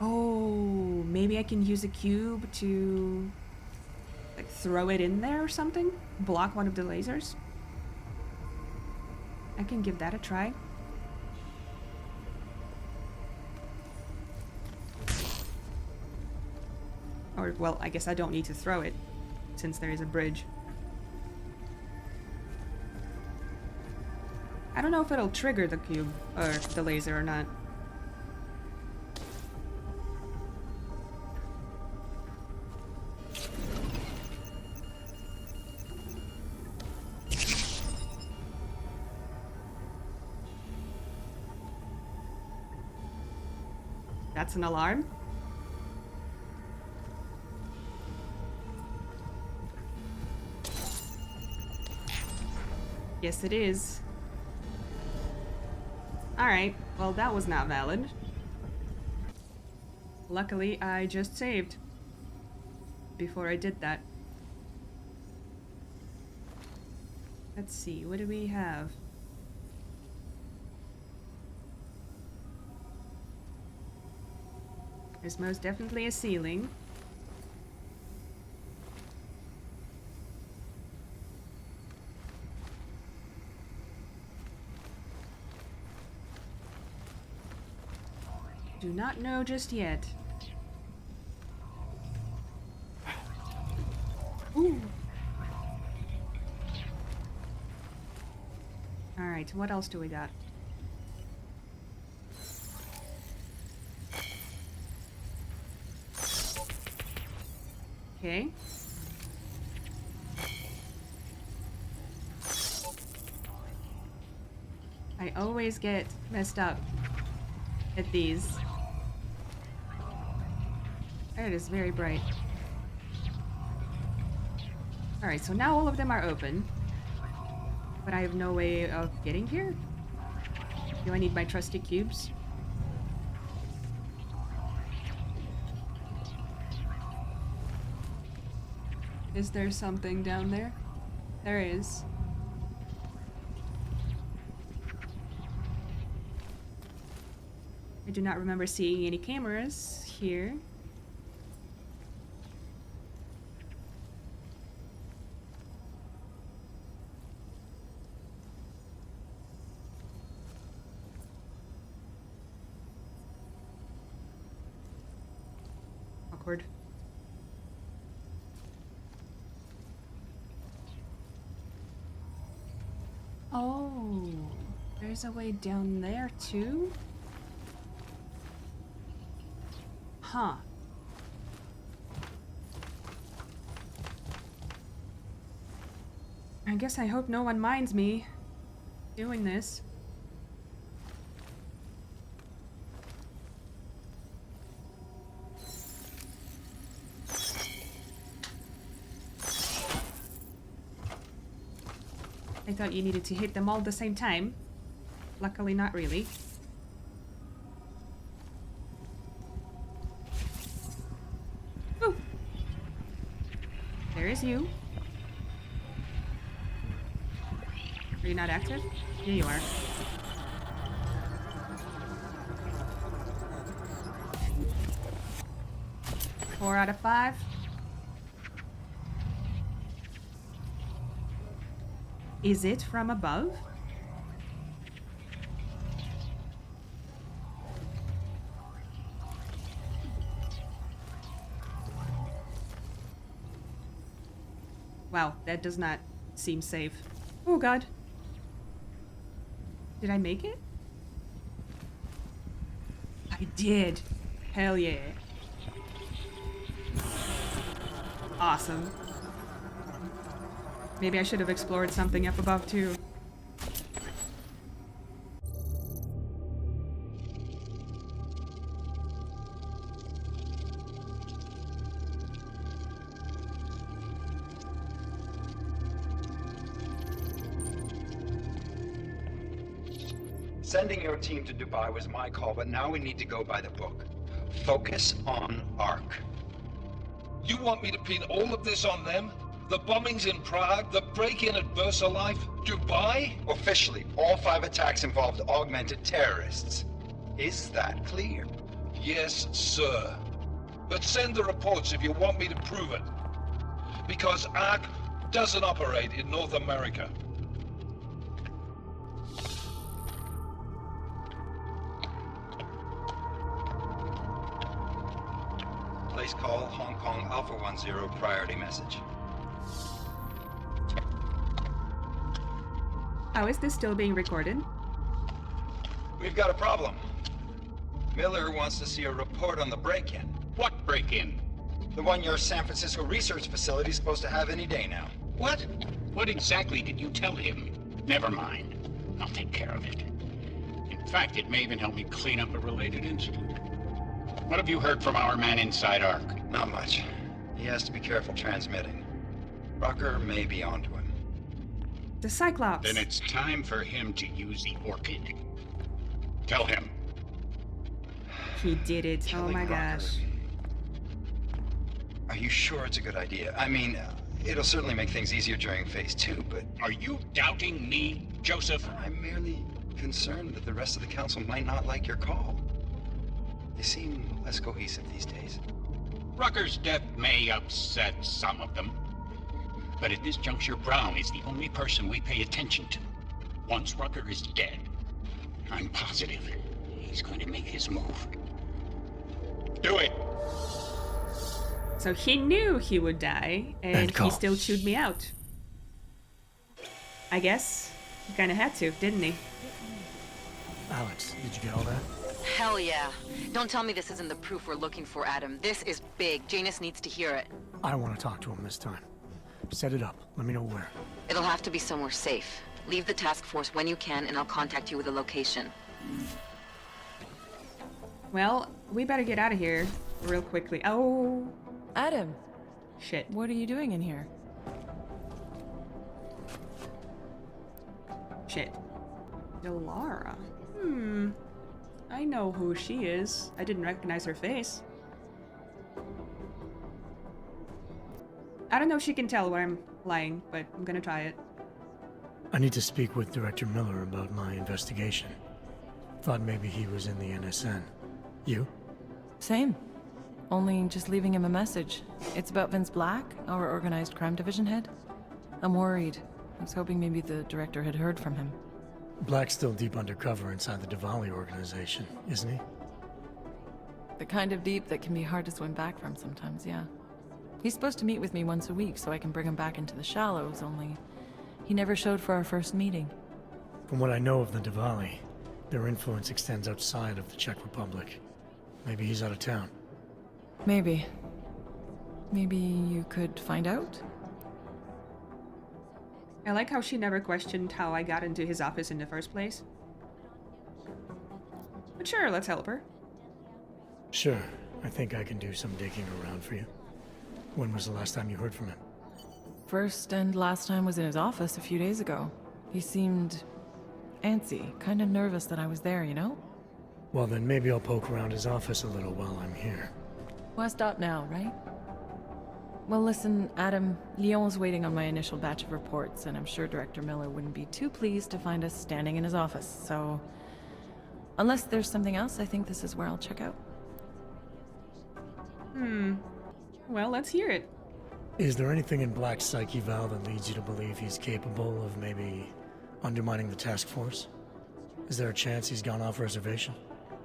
Oh, maybe I can use a cube to like throw it in there or something? Block one of the lasers? I can give that a try. Or, well, I guess I don't need to throw it, since there is a bridge. I don't know if it'll trigger the cube, or the laser or not. That's an alarm? Yes, it is. Alright, well that was not valid. Luckily, I just saved before I did that. Let's see, what do we have? There's most definitely a ceiling. Do not know just yet. Ooh. Alright, what else do we got? Okay. I always get messed up at these. It is very bright. Alright, so now all of them are open. But I have no way of getting here? Do I need my trusty cubes? Is there something down there? There is. I do not remember seeing any cameras here. Awkward. Oh, there's a way down there too? Huh. I guess I hope no one minds me doing this. I thought you needed to hit them all at the same time. Luckily, not really. Ooh. There is you. Are you not active? Here you are. Four out of 5. Is it from above? Wow, that does not seem safe. Oh god. Did I make it? I did. Hell yeah. Awesome. Maybe I should have explored something up above too. Sending your team to Dubai was my call, but now we need to go by the book. Focus on ARC. You want me to pin all of this on them? The bombings in Prague, the break-in at VersaLife, Dubai? Officially, all 5 attacks involved augmented terrorists. Is that clear? Yes, sir. But send the reports if you want me to prove it. Because ARC doesn't operate in North America. Place call, Hong Kong Alpha 10, priority message. How is this still being recorded? We've got a problem. Miller wants to see a report on the break-in. What break-in? The one your San Francisco research facility is supposed to have any day now. What? What exactly did you tell him? Never mind. I'll take care of it. In fact, it may even help me clean up a related incident. What have you heard from our man inside ARC? Not much. He has to be careful transmitting. Rucker may be onto him. The Cyclops. Then it's time for him to use the Orchid. Tell him. He did it. Oh my gosh. Are you sure it's a good idea? I mean, it'll certainly make things easier during phase 2, but... Are you doubting me, Joseph? I'm merely concerned that the rest of the council might not like your call. They seem less cohesive these days. Rucker's death may upset some of them. But at this juncture, Brown is the only person we pay attention to. Once Rucker is dead, I'm positive he's going to make his move. Do it! So he knew he would die, and he still chewed me out. I guess he kind of had to, didn't he? Alex, did you get all that? Hell yeah. Don't tell me this isn't the proof we're looking for, Adam. This is big. Janus needs to hear it. I want to talk to him this time. Set it up. Let me know where. It'll have to be somewhere safe. Leave the task force when you can, and I'll contact you with a location. Well, we better get out of here real quickly. Oh. Adam. Shit. What are you doing in here? Shit. Delara. I know who she is. I didn't recognize her face. I don't know if she can tell when I'm lying, but I'm gonna try it. I need to speak with Director Miller about my investigation. Thought maybe he was in the NSN. You? Same. Only just leaving him a message. It's about Vince Black, our organized crime division head. I'm worried. I was hoping maybe the director had heard from him. Black's still deep undercover inside the Diwali organization, isn't he? The kind of deep that can be hard to swim back from sometimes, yeah. He's supposed to meet with me once a week so I can bring him back into the shallows, only he never showed for our first meeting. From what I know of the Diwali, their influence extends outside of the Czech Republic. Maybe he's out of town. Maybe. Maybe you could find out? I like how she never questioned how I got into his office in the first place. But sure, let's help her. Sure. I think I can do some digging around for you. When was the last time you heard from him? First and last time was in his office a few days ago. He seemed antsy, kind of nervous that I was there, you know? Well, then maybe I'll poke around his office a little while I'm here. Well, stop now, right? Well, listen, Adam, Lyon's waiting on my initial batch of reports, and I'm sure Director Miller wouldn't be too pleased to find us standing in his office, so... Unless there's something else, I think this is where I'll check out. Well, let's hear it. Is there anything in Black's psyche, Val, that leads you to believe he's capable of maybe undermining the task force? Is there a chance he's gone off reservation?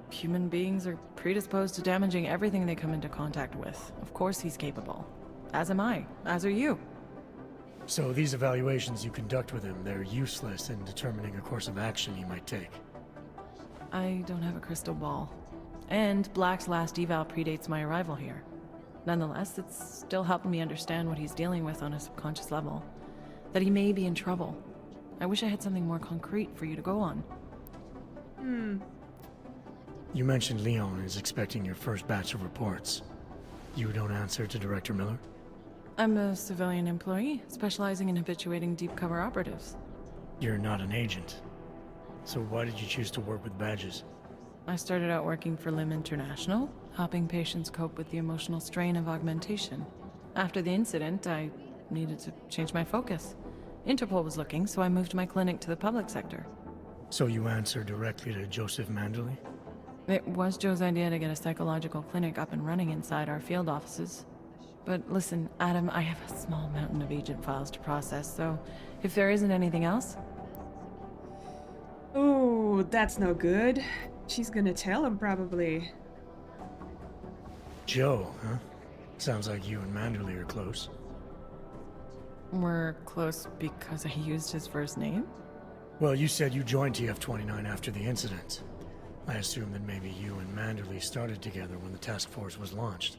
Human beings are predisposed to damaging everything they come into contact with. Of course he's capable. As am I. As are you. So these evaluations you conduct with him, they're useless in determining a course of action he might take. I don't have a crystal ball. And Black's last eval predates my arrival here. Nonetheless, it's still helping me understand what he's dealing with on a subconscious level. That he may be in trouble. I wish I had something more concrete for you to go on. You mentioned Leon is expecting your first batch of reports. You don't answer to Director Miller? I'm a civilian employee, specializing in habituating deep cover operatives. You're not an agent. So why did you choose to work with badges? I started out working for LIM International, helping patients cope with the emotional strain of augmentation. After the incident, I needed to change my focus. Interpol was looking, so I moved my clinic to the public sector. So you answer directly to Joseph Manderley? It was Joe's idea to get a psychological clinic up and running inside our field offices. But listen, Adam, I have a small mountain of agent files to process, so if there isn't anything else... Oh, that's no good. She's gonna tell him, probably. Joe, huh? Sounds like you and Manderley are close. We're close because I used his first name? Well, you said you joined TF-29 after the incident. I assume that maybe you and Manderley started together when the task force was launched.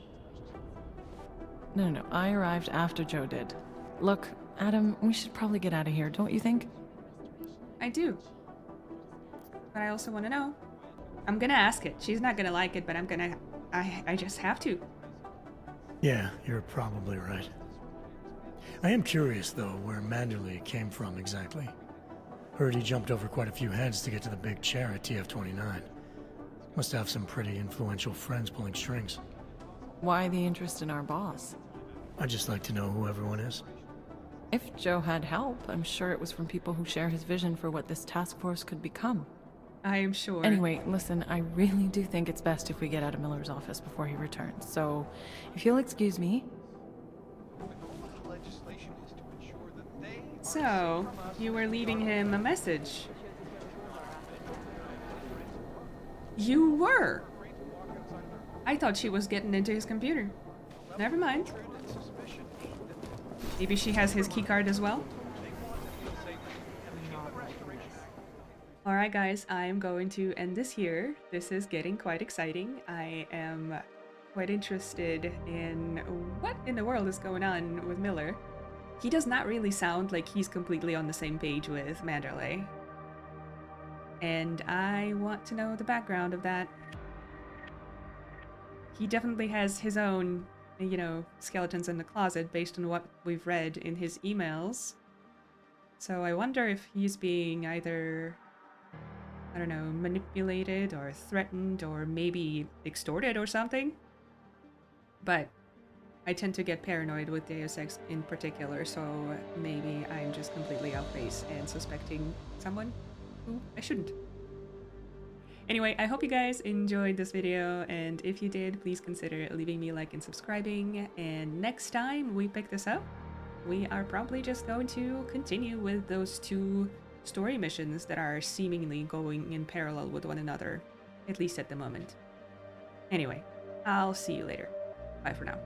No, I arrived after Joe did. Look, Adam, we should probably get out of here, don't you think? I do. But I also want to know. I'm gonna ask it. She's not gonna like it, but I just have to. Yeah, you're probably right. I am curious, though, where Manderley came from exactly. Heard he jumped over quite a few heads to get to the big chair at TF-29. Must have some pretty influential friends pulling strings. Why the interest in our boss? I'd just like to know who everyone is. If Joe had help, I'm sure it was from people who share his vision for what this task force could become. I am sure. Anyway, listen, I really do think it's best if we get out of Miller's office before he returns. So, if you'll excuse me... So, you were leaving him a message. You were! I thought she was getting into his computer. Never mind. Maybe she has his keycard as well? Alright guys, I am going to end this here. This is getting quite exciting. I am quite interested in what in the world is going on with Miller. He does not really sound like he's completely on the same page with Manderley. And I want to know the background of that. He definitely has his own, you know, skeletons in the closet based on what we've read in his emails. So I wonder if he's being either, I don't know, manipulated or threatened or maybe extorted or something. But I tend to get paranoid with Deus Ex in particular, so maybe I'm just completely off base and suspecting someone who I shouldn't. Anyway, I hope you guys enjoyed this video, and if you did, please consider leaving me a like and subscribing. And next time we pick this up, we are probably just going to continue with those two story missions that are seemingly going in parallel with one another, at least at the moment. Anyway, I'll see you later. Bye for now.